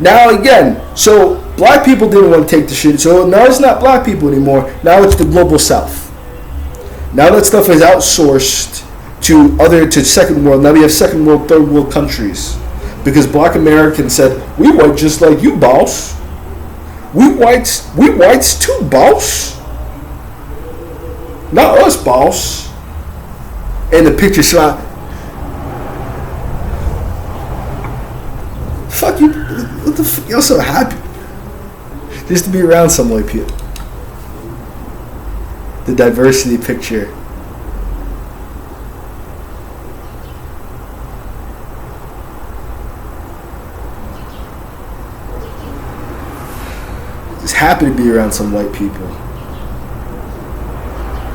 Now again, so black people didn't want to take the shit, so now it's not black people anymore, now it's the global south. Now that stuff is outsourced to second world. Now we have second world, third world countries. Because black Americans said, we white just like you, boss. We whites too, boss. Not us, boss. And the picture shot. Fuck you. What the fuck? You're so happy. Just to be around some white people. The diversity picture. Just happy to be around some white people.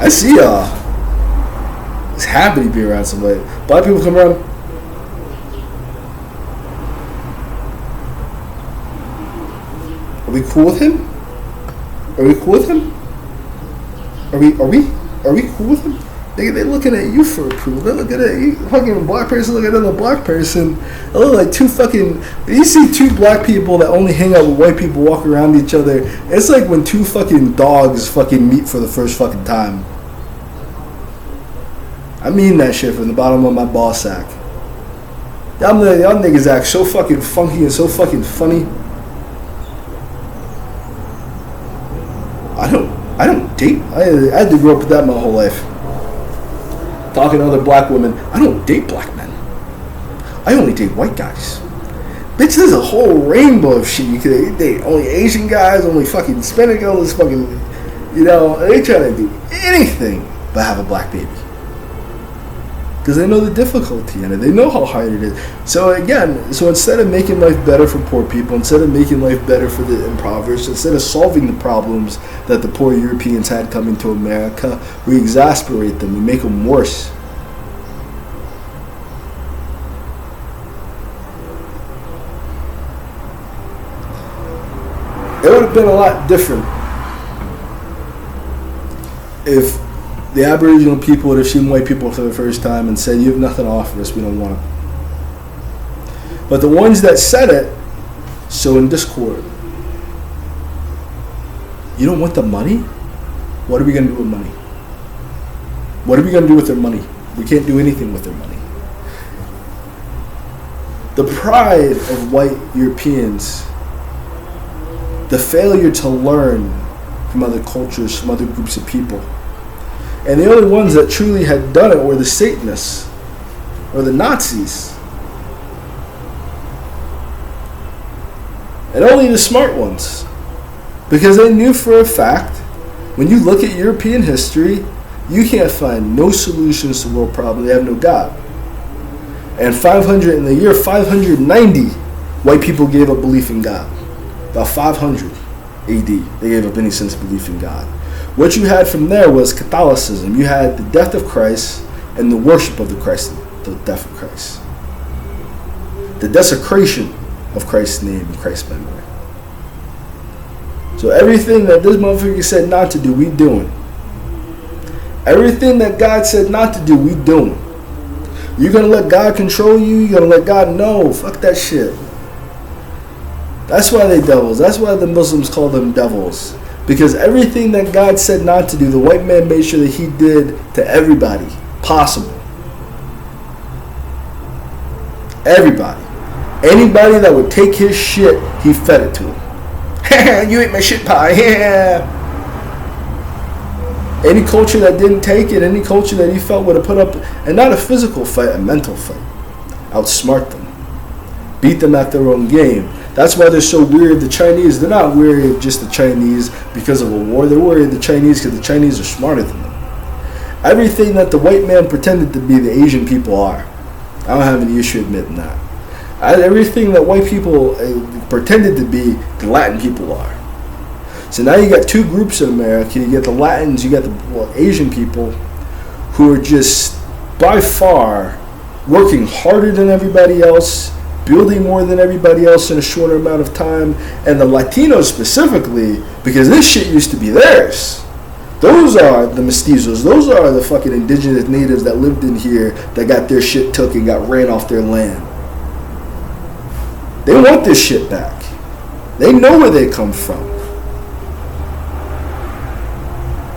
I see y'all. Just happy to be around some white. Black people come around. Are we cool with him? Are we cool with him? Are we cool with them? They're looking at you for approval. They're looking at you, fucking black person looking at another black person. They look like two fucking. You see two black people that only hang out with white people walk around each other. It's like when two fucking dogs fucking meet for the first fucking time. I mean that shit from the bottom of my ball sack. Y'all niggas act so fucking funky and so fucking funny. I don't date. I had to grow up with that my whole life. Talking to other black women, I don't date black men. I only date white guys. Bitch, there's a whole rainbow of shit you could date. Only Asian guys, only fucking Hispanic girls, fucking, they try to do anything but have a black baby. Because they know the difficulty in it. They know how hard it is. So again, instead of making life better for poor people, instead of making life better for the impoverished, instead of solving the problems that the poor Europeans had coming to America, we exasperate them. We make them worse. It would have been a lot different if the Aboriginal people would have seen white people for the first time and said, you have nothing to offer us, we don't want it. But the ones that said it, so in discord. You don't want the money? What are we going to do with money? What are we going to do with their money? We can't do anything with their money. The pride of white Europeans, the failure to learn from other cultures, from other groups of people. And the only ones that truly had done it were the Satanists or the Nazis. And only the smart ones. Because they knew for a fact, when you look at European history, you can't find no solutions to world problems. They have no God. And in the year 590, white people gave up belief in God. About 500 AD, they gave up any sense of belief in God. What you had from there was Catholicism. You had the death of Christ and the worship of the death of Christ. The desecration of Christ's name and Christ's memory. So everything that this motherfucker said not to do, we doing. Everything that God said not to do, we doing. You're going to let God control you? You're going to let God know? Fuck that shit. That's why they devils. That's why the Muslims call them devils. Because everything that God said not to do, the white man made sure that he did to everybody possible. Everybody. Anybody that would take his shit, he fed it to him. You ate my shit pie. Yeah. Any culture that didn't take it, any culture that he felt would have put up, and not a physical fight, a mental fight. Outsmart them. Beat them at their own game. That's why they're so weary of the Chinese. They're not weary of just the Chinese because of a war. They're worried of the Chinese because the Chinese are smarter than them. Everything that the white man pretended to be, the Asian people are. I don't have any issue admitting that. Everything that white people pretended to be, the Latin people are. So now you got two groups in America. You got the Latins, you got the Asian people who are just by far working harder than everybody else, building more than everybody else in a shorter amount of time, and the Latinos specifically, because this shit used to be theirs. Those are the mestizos. Those are the fucking indigenous natives that lived in here that got their shit took and got ran off their land. They want this shit back. They know where they come from.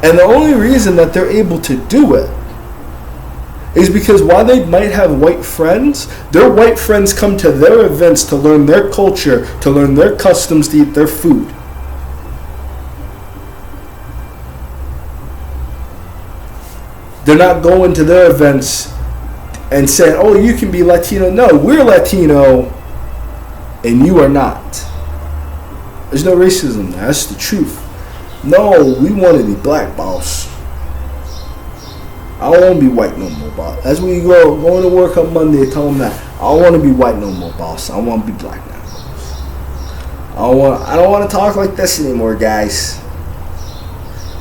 And the only reason that they're able to do it is because while they might have white friends, their white friends come to their events to learn their culture, to learn their customs, to eat their food. They're not going to their events and saying, oh, you can be Latino. No, we're Latino and you are not. There's no racism there. That's the truth. No, we want to be black, boss. I don't want to be white no more, boss. That's when you going to work on Monday and tell them that. I don't want to be white no more, boss. I want to be black now. I don't want to talk like this anymore, guys.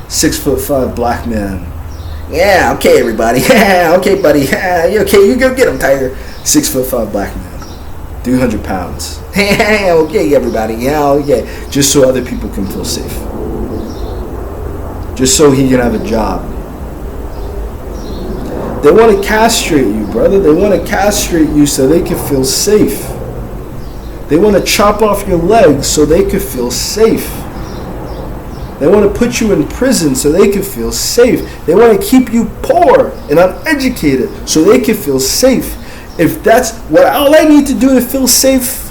6'5" black man. Yeah, okay, everybody. Yeah, okay, buddy. Yeah, you okay? You go get him, Tiger. 6'5" black man, 300 pounds. Yeah, okay, everybody. Yeah, okay. Just so other people can feel safe. Just so he can have a job. They want to castrate you, brother. They want to castrate you so they can feel safe. They want to chop off your legs so they can feel safe. They want to put you in prison so they can feel safe. They want to keep you poor and uneducated so they can feel safe. If that's what all I need to do to feel safe,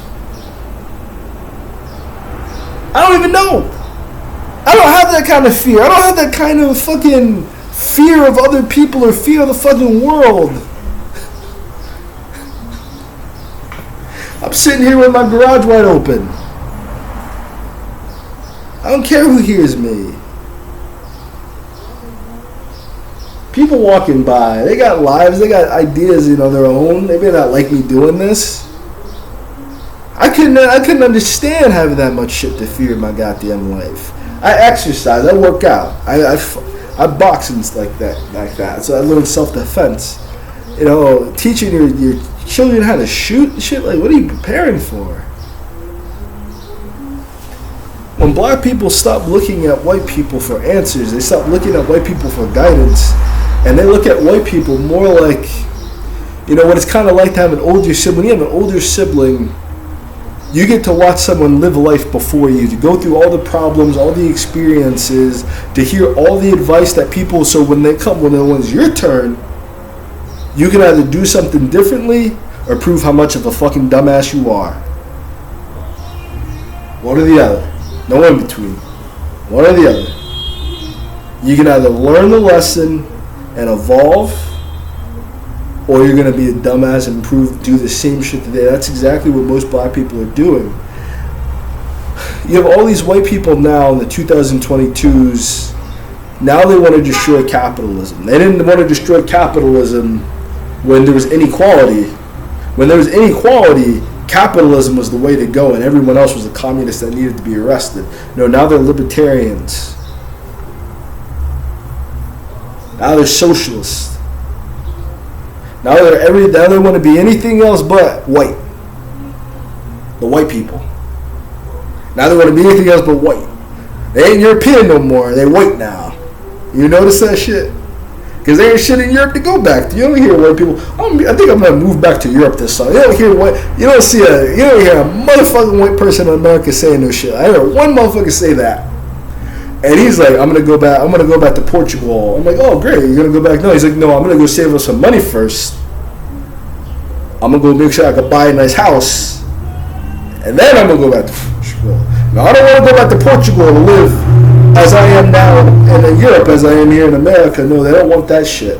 I don't even know. I don't have that kind of fear. I don't have that kind of fucking fear of other people or fear of the fucking world. I'm sitting here with my garage wide open. I don't care who hears me. People walking by, they got lives, they got ideas, their own. They may not like me doing this. I couldn't understand having that much shit to fear in my goddamn life. I exercise, I work out, I box and stuff like that. So I learned self-defense. Teaching your children how to shoot and shit. Like, what are you preparing for? When black people stop looking at white people for answers, they stop looking at white people for guidance, and they look at white people more like, what it's kind of like to have an older sibling. When you have an older sibling, you get to watch someone live life before you, to go through all the problems, all the experiences, to hear all the advice that people, so when it's your turn, you can either do something differently or prove how much of a fucking dumbass you are. One or the other. No in between. One or the other. You can either learn the lesson and evolve, or you're going to be a dumbass and do the same shit today. That's exactly what most black people are doing. You have all these white people now in the 2022s. Now they want to destroy capitalism. They didn't want to destroy capitalism when there was inequality. When there was inequality, capitalism was the way to go, and everyone else was a communist that needed to be arrested. No, now they're libertarians. Now they're socialists. Now they want to be anything else but white. The white people. Now they want to be anything else but white. They ain't European no more. They white now. You notice that shit? Because there ain't shit in Europe to go back to. You don't hear white people. I think I'm gonna move back to Europe this summer. You don't hear a motherfucking white person in America saying no shit. I heard one motherfucker say that, and he's like, I'm gonna go back to Portugal. I'm like, oh great, you're gonna go back? No, he's like, no, I'm gonna go save us some money first. I'm gonna go make sure I can buy a nice house, and then I'm gonna go back to Portugal. Now I don't want to go back to Portugal to live as I am now in Europe, as I am here in America. No, they don't want that shit.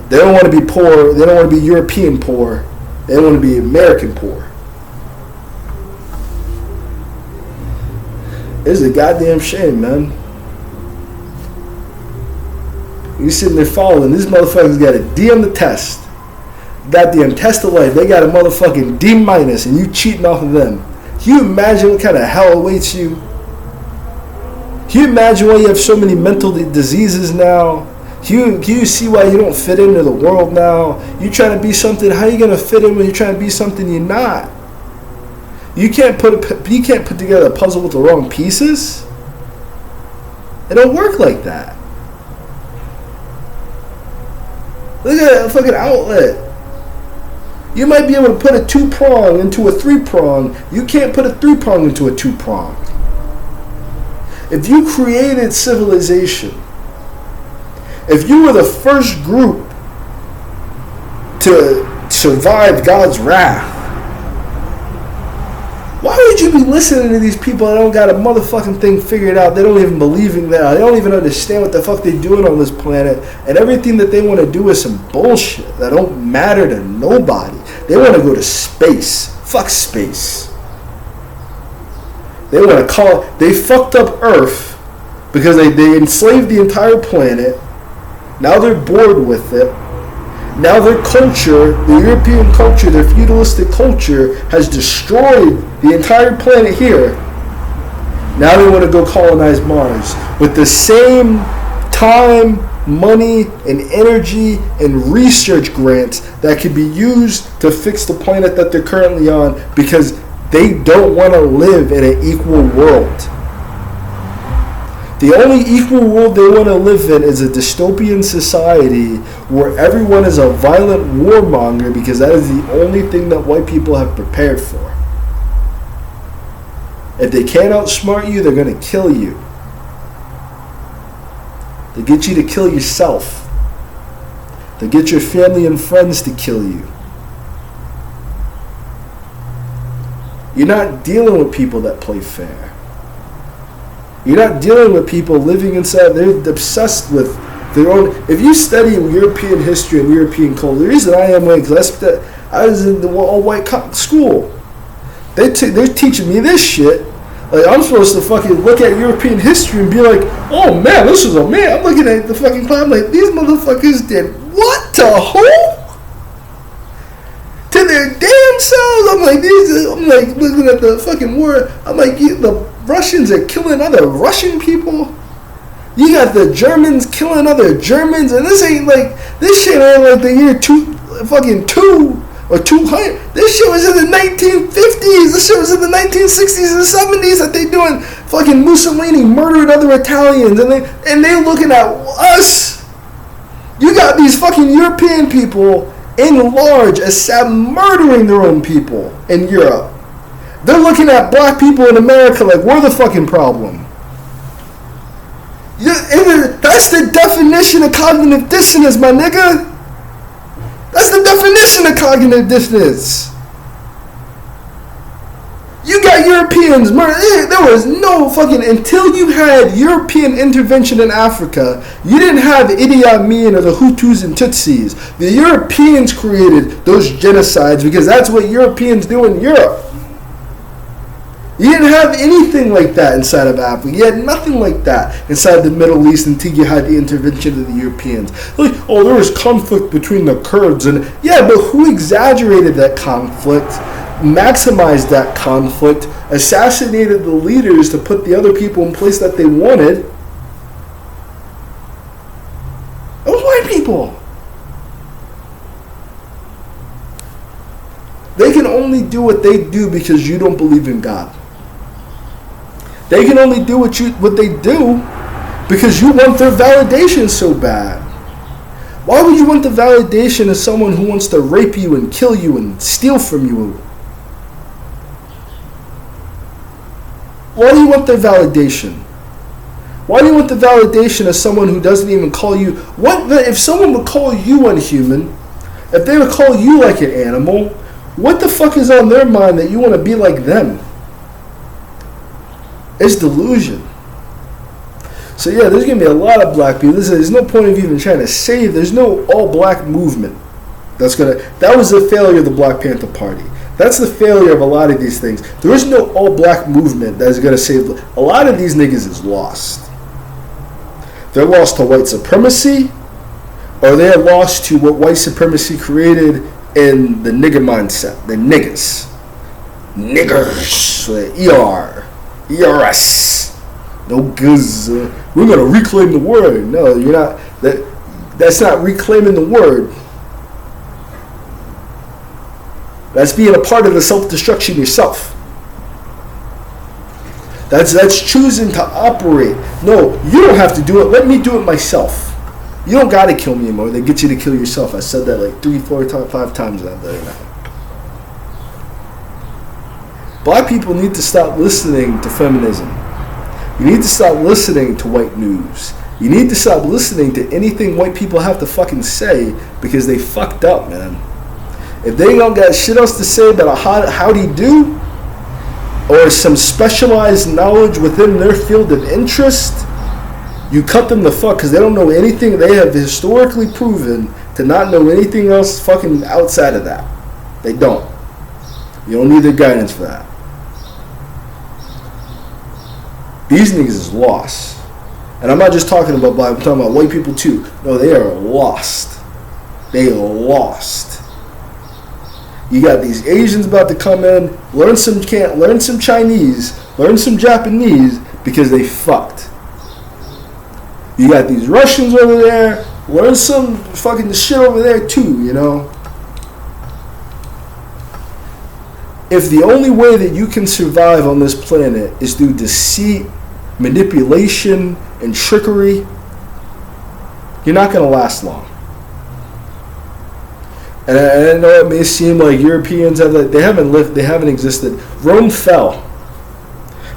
They don't want to be poor. They don't want to be European poor. They don't want to be American poor. It's a goddamn shame, man. You sitting there following. These motherfuckers got a D on the test. Goddamn test of life. They got a motherfucking D minus, and you cheating off of them. Can you imagine what kind of hell awaits you? Can you imagine why you have so many mental diseases now? Can you see why you don't fit into the world now? You trying to be something. How are you gonna fit in when you're trying to be something you're not? You can't put together a puzzle with the wrong pieces. It don't work like that. Look at that fucking outlet. You might be able to put a 2-prong into a 3-prong. You can't put a 3-prong into a 2-prong. If you created civilization, if you were the first group to survive God's wrath, why would you be listening to these people that don't got a motherfucking thing figured out? They don't even believe in that. They don't even understand what the fuck they're doing on this planet. And everything that they want to do is some bullshit that don't matter to nobody. They want to go to space. Fuck space. They want to call it. They fucked up Earth because they enslaved the entire planet. Now they're bored with it. Now their culture, the European culture, their feudalistic culture, has destroyed the entire planet here. Now they want to go colonize Mars with the same time, money, and energy and research grants that could be used to fix the planet that they're currently on, because they don't want to live in an equal world. The only equal world they want to live in is a dystopian society where everyone is a violent warmonger, because that is the only thing that white people have prepared for. If they can't outsmart you, they're going to kill you. They get you to kill yourself. They get your family and friends to kill you. You're not dealing with people that play fair. You're not dealing with people living inside. They're obsessed with their own. If you study European history and European culture, the reason I am white, because I was in the all-white school. They're teaching me this shit. Like, I'm supposed to fucking look at European history and be like, oh man, this is a man. I'm looking at the fucking cloud. I'm like, these motherfuckers did what to who? To their damn selves. I'm like looking at the fucking war. I'm like, the Russians are killing other Russian people. You got the Germans killing other Germans, and this shit ain't like the year 2 or 200. This shit was in the 1950s. This shit was in the 1960s and 70s that they doing fucking Mussolini murdering other Italians, and they looking at us. You got these fucking European people in large murdering their own people in Europe. They're looking at black people in America like we're the fucking problem. That's the definition of cognitive dissonance, my nigga. That's the definition of cognitive dissonance. You got Europeans murdered. There was no fucking, until you had European intervention in Africa, you didn't have Idi Amin or the Hutus and Tutsis. The Europeans created those genocides because that's what Europeans do in Europe. You didn't have anything like that inside of Africa. You had nothing like that inside the Middle East until you had the intervention of the Europeans. Like, oh, there was conflict between the Kurds. And yeah, but who exaggerated that conflict, maximized that conflict, assassinated the leaders to put the other people in place that they wanted? It was white people. They can only do what they do because you don't believe in God. They can only do what they do because you want their validation so bad. Why would you want the validation of someone who wants to rape you and kill you and steal from you? Why do you want their validation? Why do you want the validation of someone who doesn't even call you? If someone would call you unhuman, if they would call you like an animal, what the fuck is on their mind that you want to be like them? It's delusion. So yeah, there's going to be a lot of black people. There's no point of even trying to save. There's no all-black movement. That was the failure of the Black Panther Party. That's the failure of a lot of these things. There is no all-black movement that is going to save. A lot of these niggas is lost. They're lost to white supremacy, or they're lost to what white supremacy created in the nigger mindset. The niggas. Niggers. ERS. No goods. We're going to reclaim the word. No, you're not. That's not reclaiming the word. That's being a part of the self-destruction yourself. That's choosing to operate. No, you don't have to do it. Let me do it myself. You don't got to kill me anymore. They get you to kill yourself. I said that like 3, 4, 5 times that day now. Black people need to stop listening to feminism. You need to stop listening to white news. You need to stop listening to anything white people have to fucking say because they fucked up, man. If they don't got shit else to say about a howdy do or some specialized knowledge within their field of interest, you cut them the fuck because they don't know anything. They have historically proven to not know anything else fucking outside of that. They don't. You don't need their guidance for that. These niggas is lost. And I'm not just talking about black, I'm talking about white people too. No, they are lost. They are lost. You got these Asians about to come in, learn some Chinese, learn some Japanese because they fucked. You got these Russians over there, learn some fucking shit over there too, you know? If the only way that you can survive on this planet is through deceit, manipulation, and trickery, you're not going to last long. And I know it may seem like Europeans they haven't existed. Rome fell.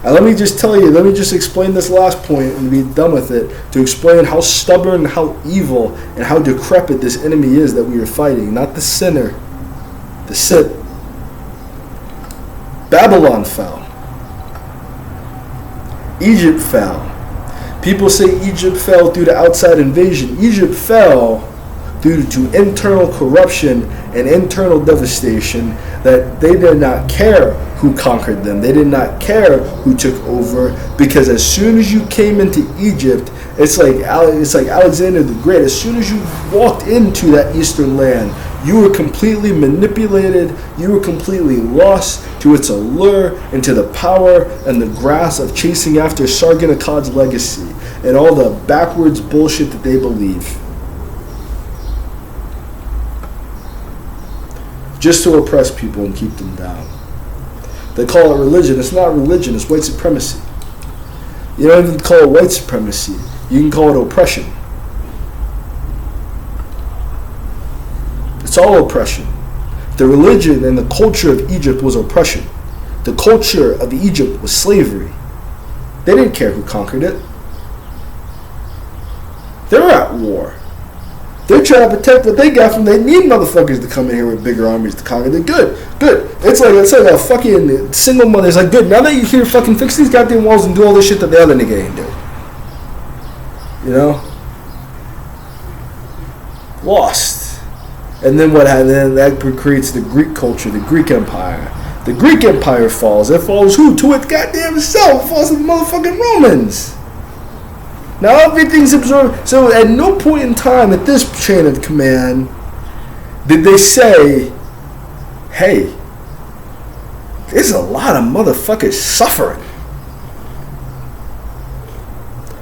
And let me just explain this last point and be done with it, to explain how stubborn, how evil, and how decrepit this enemy is that we are fighting. Not the sinner, the sin. Babylon fell. Egypt fell. People say Egypt fell due to outside invasion. Egypt fell due to internal corruption and internal devastation, that they did not care who conquered them. They did not care who took over, because as soon as you came into Egypt, it's like Alexander the Great. As soon as you walked into that eastern land, you were completely manipulated. You were completely lost to its allure and to the power and the grasp of chasing after Sargon Akkad's legacy and all the backwards bullshit that they believe. Just to oppress people and keep them down. They call it religion. It's not religion. It's white supremacy. You don't even call it white supremacy. You can call it oppression. It's all oppression. The religion and the culture of Egypt was oppression. The culture of Egypt was slavery. They didn't care who conquered it. They were at war. They're trying to protect what they got from. They need motherfuckers to come in here with bigger armies to conquer. They're good. It's like a fucking single mother. It's like, good. Now that you're here, fucking fix these goddamn walls and do all this shit that the other nigga ain't do. You know? Lost. And then what happened? Then that creates the Greek culture, the Greek Empire. The Greek Empire falls. It falls who? To its goddamn self. It falls to the motherfucking Romans. Now everything's absorbed. So at no point in time at this chain of command did they say, hey, there's a lot of motherfuckers suffering.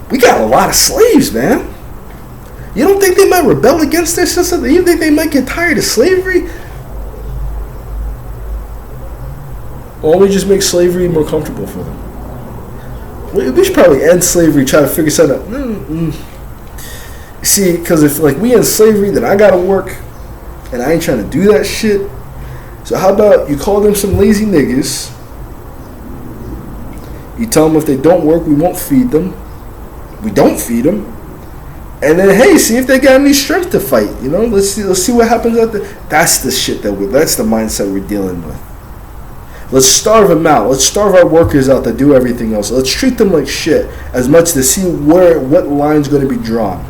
We got a lot of slaves, man. You don't think they might rebel against their system? You think they might get tired of slavery? Or we just make slavery more comfortable for them? We should probably end slavery, try to figure something out. See, because if like we end slavery, then I gotta work, and I ain't trying to do that shit. So how about you call them some lazy niggas? You tell them if they don't work, we won't feed them. We don't feed them, and then hey, see if they got any strength to fight. You know, let's see what happens out there. That's the shit that's the mindset we're dealing with. Let's starve them out. Let's starve our workers out that do everything else. Let's treat them like shit as much to see what line's going to be drawn.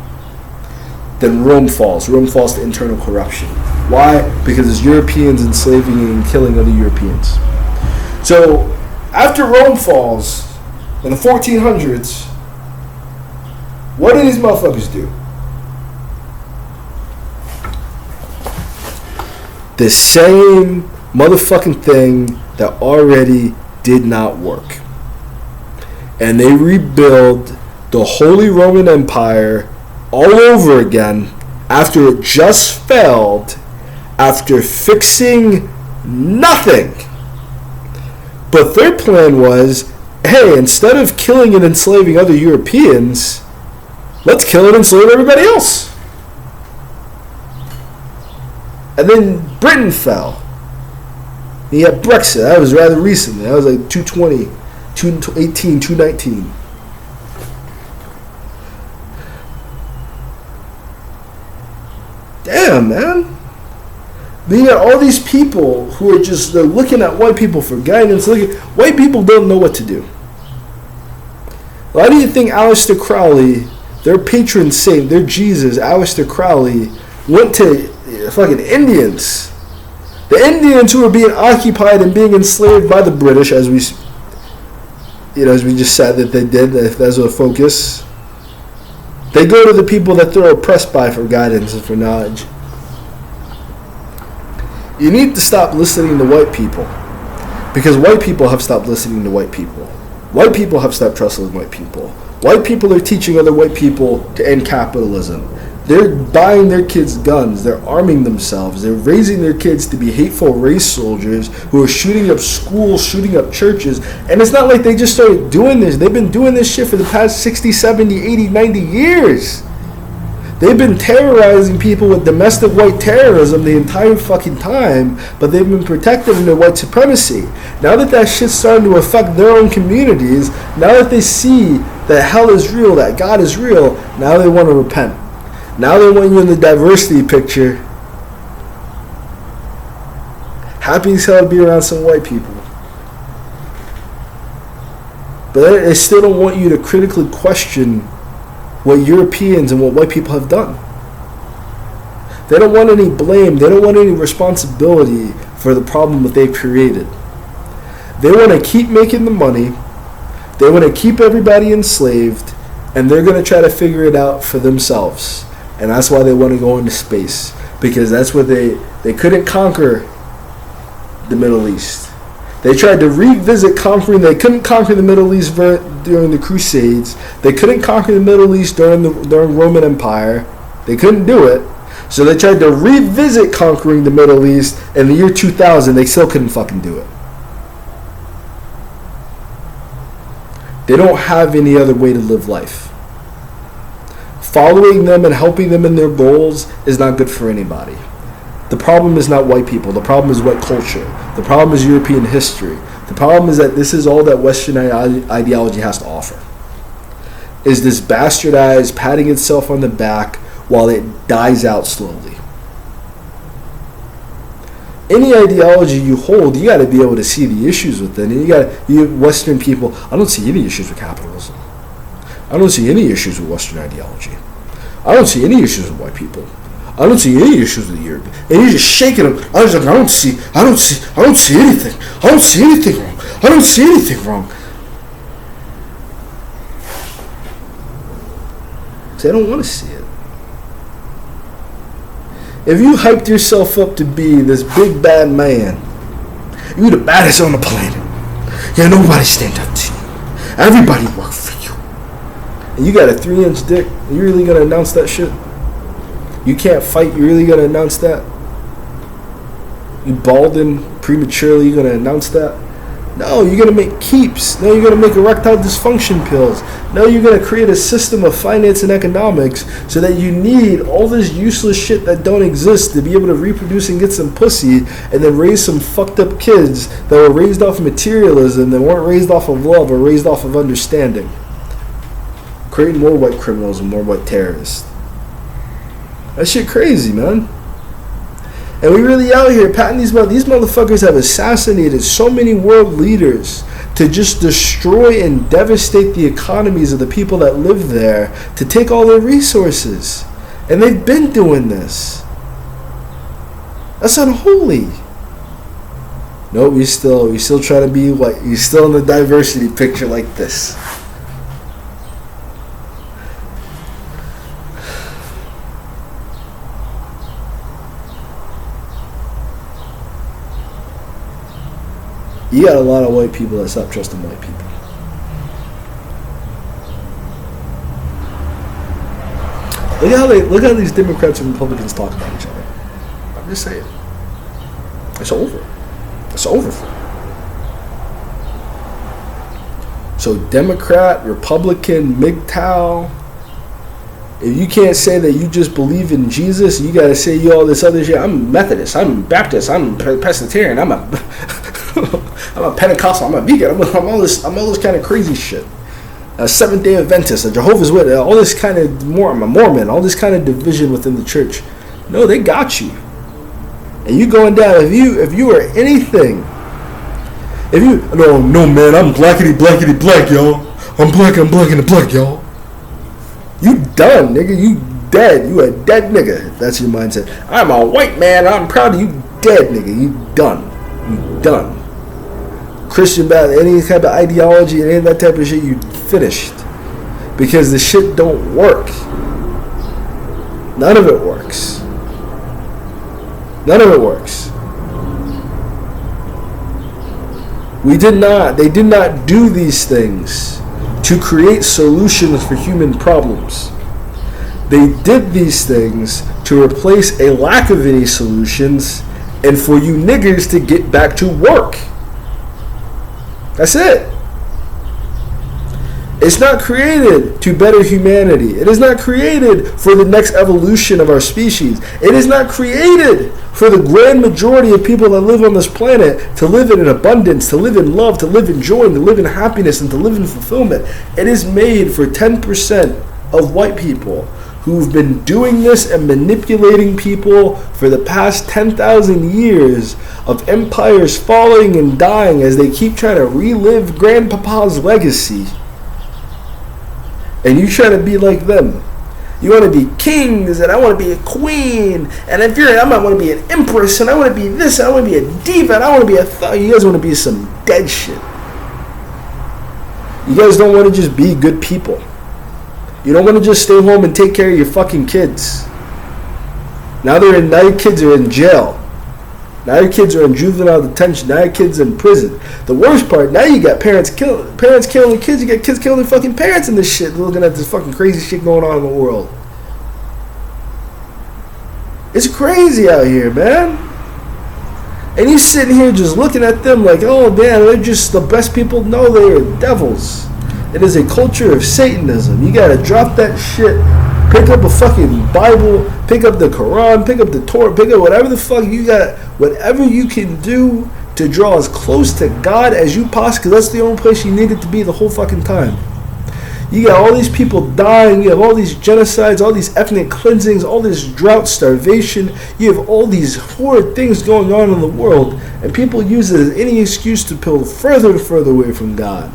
Then Rome falls. Rome falls to internal corruption. Why? Because it's Europeans enslaving and killing other Europeans. So after Rome falls in the 1400s, what do these motherfuckers do? The same motherfucking thing that already did not work. And they rebuild the Holy Roman Empire all over again after it just failed, after fixing nothing. But their plan was, hey, instead of killing and enslaving other Europeans, let's kill and enslave everybody else. And then Britain fell. And you had Brexit. That was rather recently. That was like 220, 218, 219. Damn, man. Then you got all these people who are just, they're looking at white people for guidance. White people don't know what to do. Why do you think Aleister Crowley, their patron saint, their Jesus, Aleister Crowley, went to fucking Indians? The Indians who were being occupied and being enslaved by the British, as we just said that they did, if that's a focus. They go to the people that they're oppressed by for guidance and for knowledge. You need to stop listening to white people, because white people have stopped listening to white people. White people have stopped trusting white people. White people are teaching other white people to end capitalism. They're buying their kids guns. They're arming themselves. They're raising their kids to be hateful race soldiers who are shooting up schools, shooting up churches. And it's not like they just started doing this. They've been doing this shit for the past 60, 70, 80, 90 years. They've been terrorizing people with domestic white terrorism the entire fucking time, but they've been protected under white supremacy. Now that shit's starting to affect their own communities, now that they see that hell is real, that God is real, now they want to repent. Now they want you in the diversity picture. Happy as hell to be around some white people. But they still don't want you to critically question what Europeans and what white people have done. They don't want any blame. They don't want any responsibility for the problem that they've created. They want to keep making the money. They want to keep everybody enslaved. And they're going to try to figure it out for themselves. And that's why they want to go into space. Because that's what they couldn't conquer the Middle East. They tried to revisit conquering. They couldn't conquer the Middle East during the Crusades. They couldn't conquer the Middle East during Roman Empire. They couldn't do it. So they tried to revisit conquering the Middle East in the year 2000. They still couldn't fucking do it. They don't have any other way to live life. Following them and helping them in their goals is not good for anybody. The problem is not white people. The problem is white culture. The problem is European history. The problem is that this is all that Western ideology has to offer. Is this bastardized, patting itself on the back while it dies out slowly. Any ideology you hold, you got to be able to see the issues with it. And you Western people, I don't see any issues with capitalism. I don't see any issues with Western ideology. I don't see any issues with white people. I don't see any issues with Europe. And you're just shaking them. I was like, I don't see anything. I don't see anything wrong. I don't see anything wrong. So I don't want to see it. If you hyped yourself up to be this big bad man, you're the baddest on the planet. Yeah, nobody stand up to you. Everybody work for you. And you got a 3-inch dick. You really gonna announce that shit? You can't fight. You really gonna announce that? You balding prematurely. You gonna announce that? No, you're gonna make keeps. No, you're gonna make erectile dysfunction pills. No, you're gonna create a system of finance and economics so that you need all this useless shit that don't exist to be able to reproduce and get some pussy, and then raise some fucked up kids that were raised off of materialism, that weren't raised off of love or raised off of understanding. Creating more white criminals and more white terrorists. That shit crazy, man. And we really out here patting these motherfuckers have assassinated so many world leaders to just destroy and devastate the economies of the people that live there, to take all their resources. And they've been doing this. That's unholy. No, we still try to be white. You're still in the diversity picture like this. You got a lot of white people that stop trusting white people. Look how these Democrats and Republicans talk about each other. I'm just saying. It's over. It's over for them. So Democrat, Republican, MGTOW, if you can't say that you just believe in Jesus, you gotta say you all this other shit. I'm Methodist, I'm Baptist, I'm Presbyterian, I'm a I'm a Pentecostal, I'm a vegan, I'm all this kind of crazy shit. A Seventh-day Adventist, a Jehovah's Witness, all this kind of I'm a Mormon, all this kind of division within the church. No, they got you. And you going down, if you are anything, no man, I'm blackity black, y'all. I'm black in the black, y'all. You done, nigga. You dead. You a dead nigga. That's your mindset. I'm a white man. I'm proud of you. Dead, nigga. You done. You done. Christian about any type of ideology and any of that type of shit, you finished. Because the shit don't work. None of it works. None of it works. They did not do these things to create solutions for human problems. They did these things to replace a lack of any solutions and for you niggers to get back to work. That's it. It's not created to better humanity. It is not created for the next evolution of our species. It is not created for the grand majority of people that live on this planet to live in abundance, to live in love, to live in joy, to live in happiness, and to live in fulfillment. It is made for 10% of white people who've been doing this and manipulating people for the past 10,000 years of empires falling and dying as they keep trying to relive Grandpapa's legacy. And you try to be like them. You want to be kings, and I want to be a queen, and if you're, I might want to be an empress, and I want to be this, and I want to be a diva, and I want to be a you guys want to be some dead shit. You guys don't want to just be good people. You don't want to just stay home and take care of your fucking kids. Now your kids are in jail. Now your kids are in juvenile detention. Now your kids are in prison. The worst part, now you got parents killing their kids. You got kids killing their fucking parents in this shit. Looking at this fucking crazy shit going on in the world. It's crazy out here, man. And you sitting here just looking at them like, oh man, they're just the best people. No, they are devils. It is a culture of Satanism. You gotta drop that shit. Pick up a fucking Bible, pick up the Quran, pick up the Torah, pick up whatever the fuck you got, whatever you can do to draw as close to God as you possibly, because that's the only place you need it to be the whole fucking time. You got all these people dying, you have all these genocides, all these ethnic cleansings, all this drought, starvation, you have all these horrid things going on in the world, and people use it as any excuse to pull further and further away from God.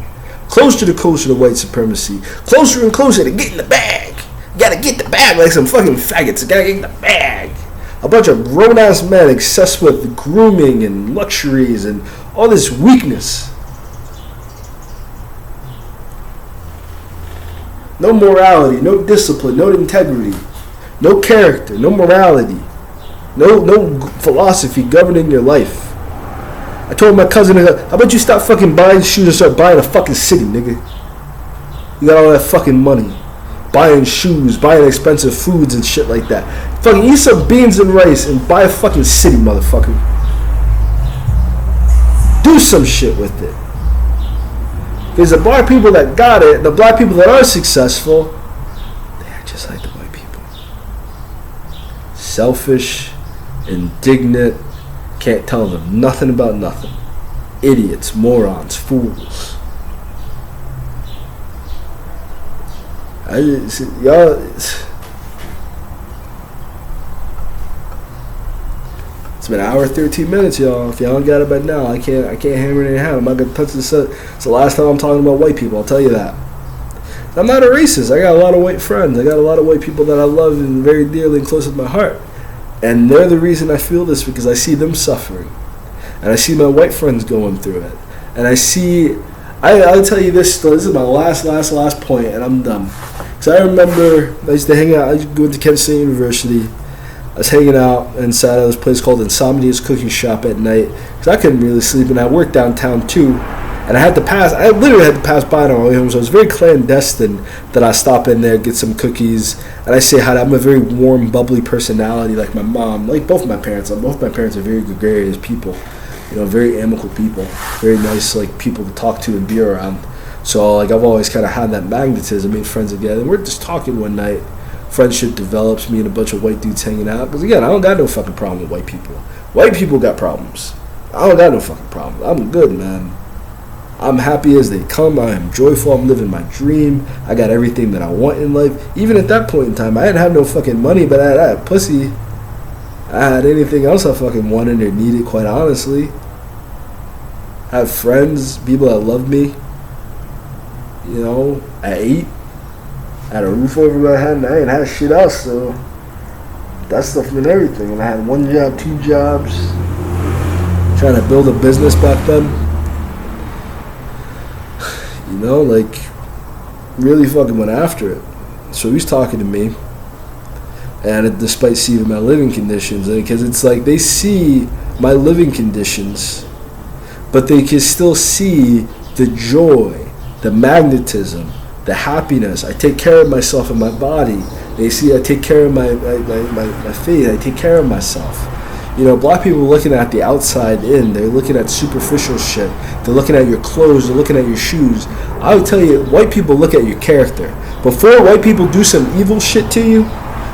Closer to white supremacy, closer and closer to getting the bag. You gotta get the bag like some fucking faggots. You gotta get the bag. A bunch of grown-ass men obsessed with grooming and luxuries and all this weakness. No morality, no discipline, no integrity, no character, no morality, no philosophy governing your life. I told my cousin, how about you stop fucking buying shoes and start buying a fucking city, nigga? You got all that fucking money. Buying shoes, buying expensive foods and shit like that. Fucking eat some beans and rice and buy a fucking city, motherfucker. Do some shit with it. Because the black people that got it, the black people that are successful, they are just like the white people. Selfish, indignant, can't tell them nothing about nothing. Idiots, morons, fools. Y'all, it's been an hour 13 minutes, y'all. If y'all don't got it by now, I can't hammer it in half. I'm not gonna touch this. It's the last time I'm talking about white people. I'll tell you that. I'm not a racist. I got a lot of white friends. I got a lot of white people that I love and very dearly and close with my heart. And they're the reason I feel this, because I see them suffering, and I see my white friends going through it, and I see. I'll tell you this. This is my last point, and I'm done. So I remember I used to hang out. I used to go to Kent State University. I was hanging out inside of this place called Insomnia's Cookie Shop at night because I couldn't really sleep, and I worked downtown too. And I literally had to pass by on my way home, so it was very clandestine that I stop in there, get some cookies, and I say hi. I'm a very warm, bubbly personality, like my mom, like both my parents. Both my parents are very gregarious people, very amicable people, very nice, like people to talk to and be around. So like I've always kind of had that magnetism, made friends again, and we're just talking one night. Friendship develops, me and a bunch of white dudes hanging out. Because again, I don't got no fucking problem with white people. White people got problems. I don't got no fucking problem. I'm good, man. I'm happy as they come. I am joyful. I'm living my dream. I got everything that I want in life. Even at that point in time, I didn't have no fucking money, but I had pussy. I had anything else I fucking wanted or needed, quite honestly. I have friends, people that love me. You know, I ate. I had a roof over my head and I ain't had shit else, so that stuff meant everything. And I had 1 job, 2 jobs, trying to build a business back then. You know, like, really fucking went after it. So he's talking to me, and despite seeing my living conditions, because it's like they see my living conditions, but they can still see the joy, the magnetism, the happiness. I take care of myself and my body. They see I take care of my faith. I take care of myself. You know, black people are looking at the outside in. They're looking at superficial shit. They're looking at your clothes. They're looking at your shoes. I would tell you, white people look at your character. Before white people do some evil shit to you,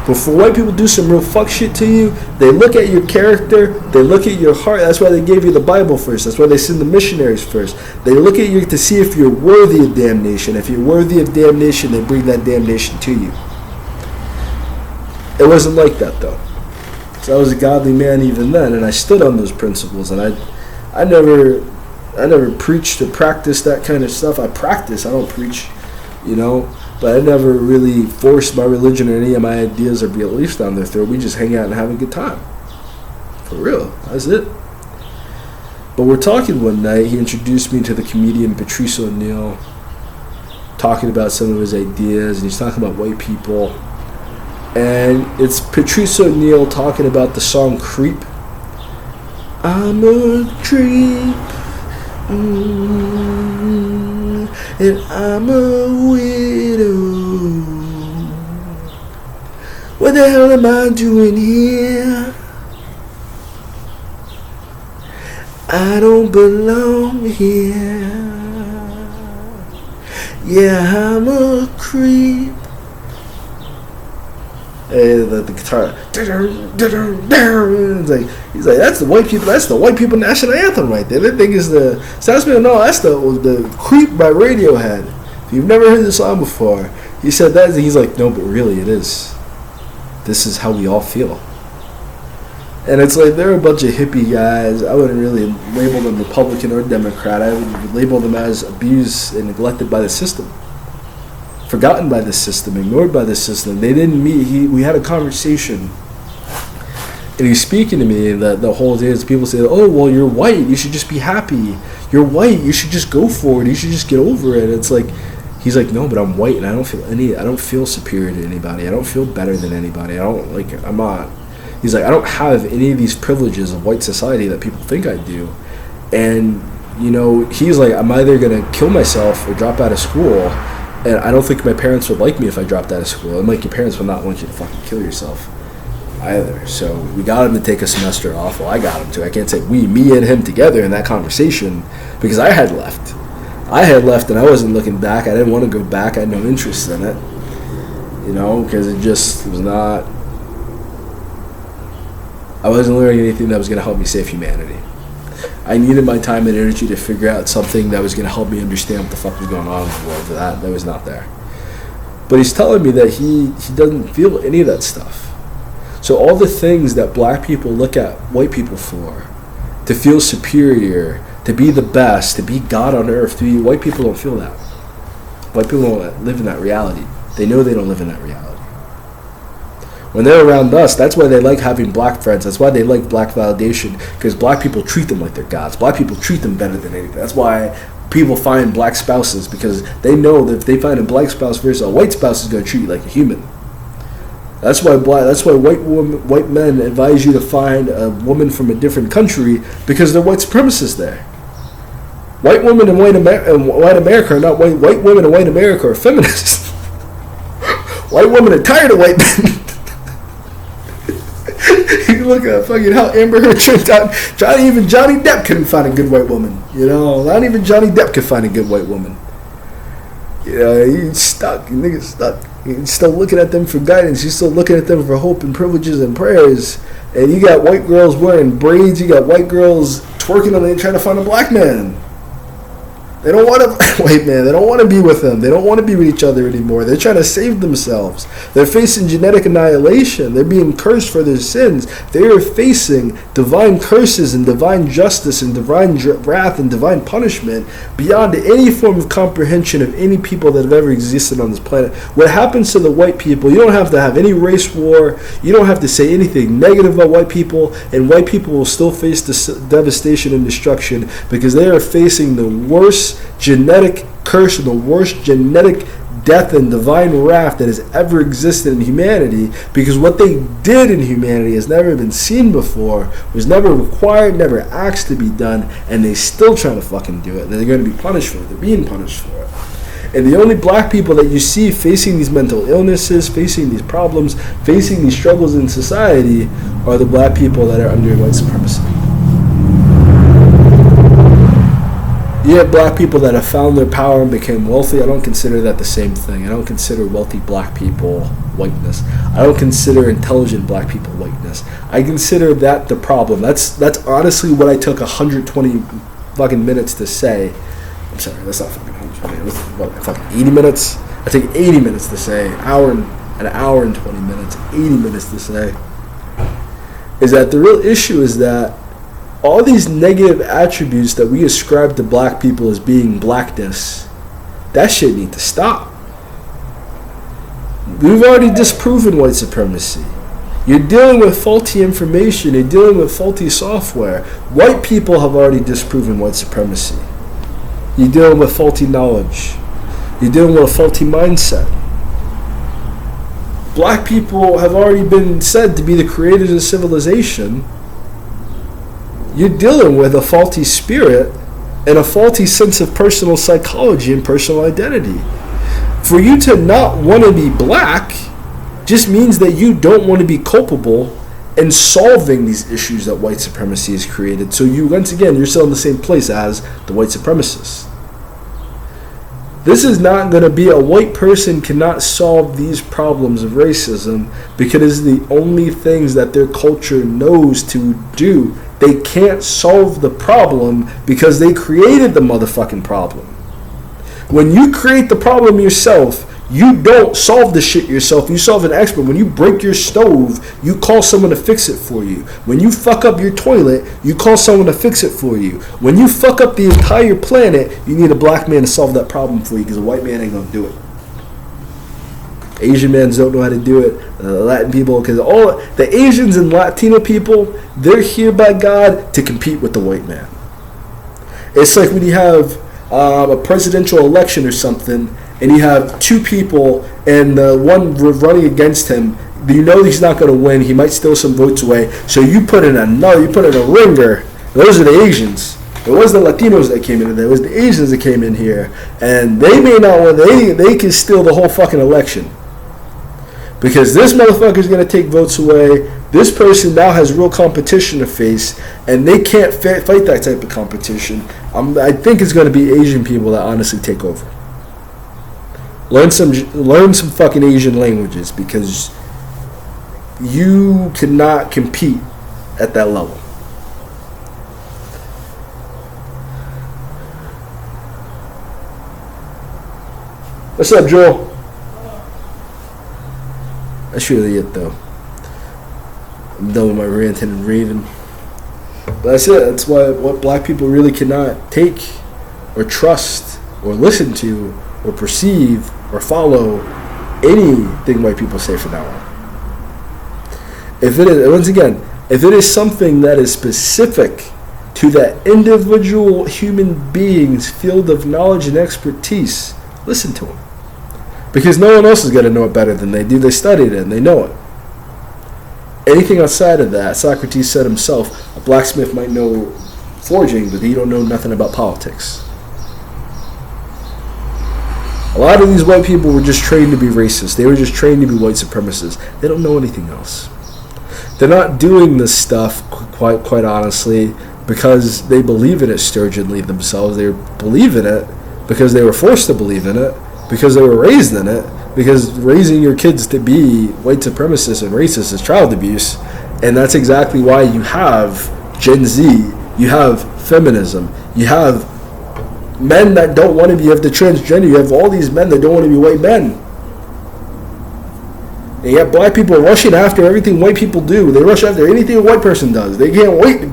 before white people do some real fuck shit to you, they look at your character, they look at your heart. That's why they gave you the Bible first. That's why they send the missionaries first. They look at you to see if you're worthy of damnation. If you're worthy of damnation, they bring that damnation to you. It wasn't like that, though. So I was a godly man even then, and I stood on those principles, and I never preached or practiced that kind of stuff. I practice, I don't preach, you know. But I never really forced my religion or any of my ideas or beliefs down their throat. We just hang out and have a good time. For real. That's it. But we're talking one night. He introduced me to the comedian Patrice O'Neal, talking about some of his ideas, and he's talking about white people. And it's Patrice O'Neal talking about the song Creep. I'm a creep. And I'm a widow. What the hell am I doing here? I don't belong here. Yeah, I'm a creep. And the guitar, it's like, he's like, that's the white people national anthem right there. That thing is the Southman. No, that's the Creep by Radiohead. If you've never heard the song before, he said that, and he's like, no, but really it is. This is how we all feel. And it's like they're a bunch of hippie guys. I wouldn't really label them Republican or Democrat. I would label them as abused and neglected by the system. Forgotten by the system, ignored by the system. They didn't meet. We had a conversation, and he's speaking to me. The whole day is people say, "Oh, well, you're white. You should just be happy. You're white. You should just go for it. You should just get over it." It's like, he's like, "No, but I'm white, and I don't feel superior to anybody. I don't feel better than anybody. I'm not." He's like, "I don't have any of these privileges of white society that people think I do," and you know, he's like, "I'm either gonna kill myself or drop out of school." And I don't think my parents would like me if I dropped out of school. And like, your parents would not want you to fucking kill yourself either. So we got him to take a semester off. Well, I got him to. I can't say me and him together in that conversation, because I had left. And I wasn't looking back. I didn't want to go back. I had no interest in it. You know, because it just was not. I wasn't learning anything that was going to help me save humanity. I needed my time and energy to figure out something that was going to help me understand what the fuck was going on in the world. That was not there. But he's telling me that he doesn't feel any of that stuff. So all the things that black people look at white people for, to feel superior, to be the best, to be God on earth, white people don't feel that. White people don't live in that reality. They know they don't live in that reality. When they're around us, that's why they like having black friends. That's why they like black validation, because black people treat them like they're gods. Black people treat them better than anything. That's why people find black spouses, because they know that if they find a black spouse versus a white spouse is going to treat you like a human. That's why white men advise you to find a woman from a different country, because they're white supremacists there. White women and white America are not white. White women and white America are feminists. White women are tired of white men. You look at fucking how Amber Heard turned out. Johnny Depp couldn't find a good white woman. You know, not even Johnny Depp could find a good white woman. He's stuck. Nigga's stuck. You're still looking at them for guidance. You're still looking at them for hope and privileges and prayers. And you got white girls wearing braids. You got white girls twerking on it trying to find a black man. They don't want a white man. They don't want to be with them. They don't want to be with each other anymore. They're trying to save themselves. They're facing genetic annihilation. They're being cursed for their sins. They are facing divine curses and divine justice and divine wrath and divine punishment beyond any form of comprehension of any people that have ever existed on this planet. What happens to the white people, you don't have to have any race war. You don't have to say anything negative about white people, and white people will still face devastation and destruction because they are facing the worst genetic curse and the worst genetic death and divine wrath that has ever existed in humanity, because what they did in humanity has never been seen before, was never required, never asked to be done, and they still trying to fucking do it. And they're going to be punished for it. They're being punished for it. And the only black people that you see facing these mental illnesses, facing these problems, facing these struggles in society are the black people that are under white supremacy. You have black people that have found their power and became wealthy. I don't consider that the same thing. I don't consider wealthy black people whiteness. I don't consider intelligent black people whiteness. I consider that the problem. That's honestly what I took 120 fucking minutes to say. I'm sorry, that's not fucking 120. What, fucking 80 minutes? I take 80 minutes to say. An hour and 20 minutes. 80 minutes to say. Is that the real issue is that all these negative attributes that we ascribe to black people as being blackness, that shit need to stop. We've already disproven white supremacy. You're dealing with faulty information. You're dealing with faulty software. White people have already disproven white supremacy. You're dealing with faulty knowledge. You're dealing with a faulty mindset. Black people have already been said to be the creators of civilization. You're dealing with a faulty spirit and a faulty sense of personal psychology and personal identity. For you to not want to be black just means that you don't want to be culpable in solving these issues that white supremacy has created. So you, once again, you're still in the same place as the white supremacists. This is not going to be a white person cannot solve these problems of racism because it's the only things that their culture knows to do. They can't solve the problem because they created the motherfucking problem. When you create the problem yourself, you don't solve the shit yourself. You solve an expert. When you break your stove, you call someone to fix it for you. When you fuck up your toilet, you call someone to fix it for you. When you fuck up the entire planet, you need a black man to solve that problem for you because a white man ain't gonna do it. Asian men don't know how to do it. Latin people, because all the Asians and Latino people, they're here by God to compete with the white man. It's like when you have a presidential election or something, and you have two people, and the one running against him, you know he's not going to win. He might steal some votes away. So you put in a ringer. Those are the Asians. It wasn't the Latinos that came in there. It was the Asians that came in here, and they may not win. They can steal the whole fucking election. Because this motherfucker is going to take votes away. This person now has real competition to face, and they can't fight that type of competition. I think it's going to be Asian people that honestly take over. Learn some fucking Asian languages because you cannot compete at that level. What's up, Joel? That's really it, though. I'm done with my ranting and raving. But that's it. That's what black people really cannot take or trust or listen to or perceive or follow anything white people say from now on. If it is something that is specific to that individual human being's field of knowledge and expertise, listen to them. Because no one else is going to know it better than they do. They studied it and they know it. Anything outside of that, Socrates said himself, a blacksmith might know forging, but he don't know nothing about politics. A lot of these white people were just trained to be racist. They were just trained to be white supremacists. They don't know anything else. They're not doing this stuff, quite honestly, because they believe in it sturgeonly themselves. They believe in it because they were forced to believe in it. because they were raised in it. Because raising your kids to be white supremacists and racist is child abuse, and that's exactly why you have Gen Z, you have feminism, you have men that don't want to be of the transgender, you have all these men that don't want to be white men. And yet black people are rushing after everything white people do. They rush after anything a white person does. They can't wait to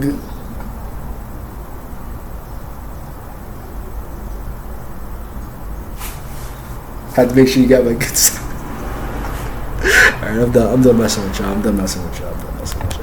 had to make sure you got my good stuff. Alright, I'm done messing with y'all.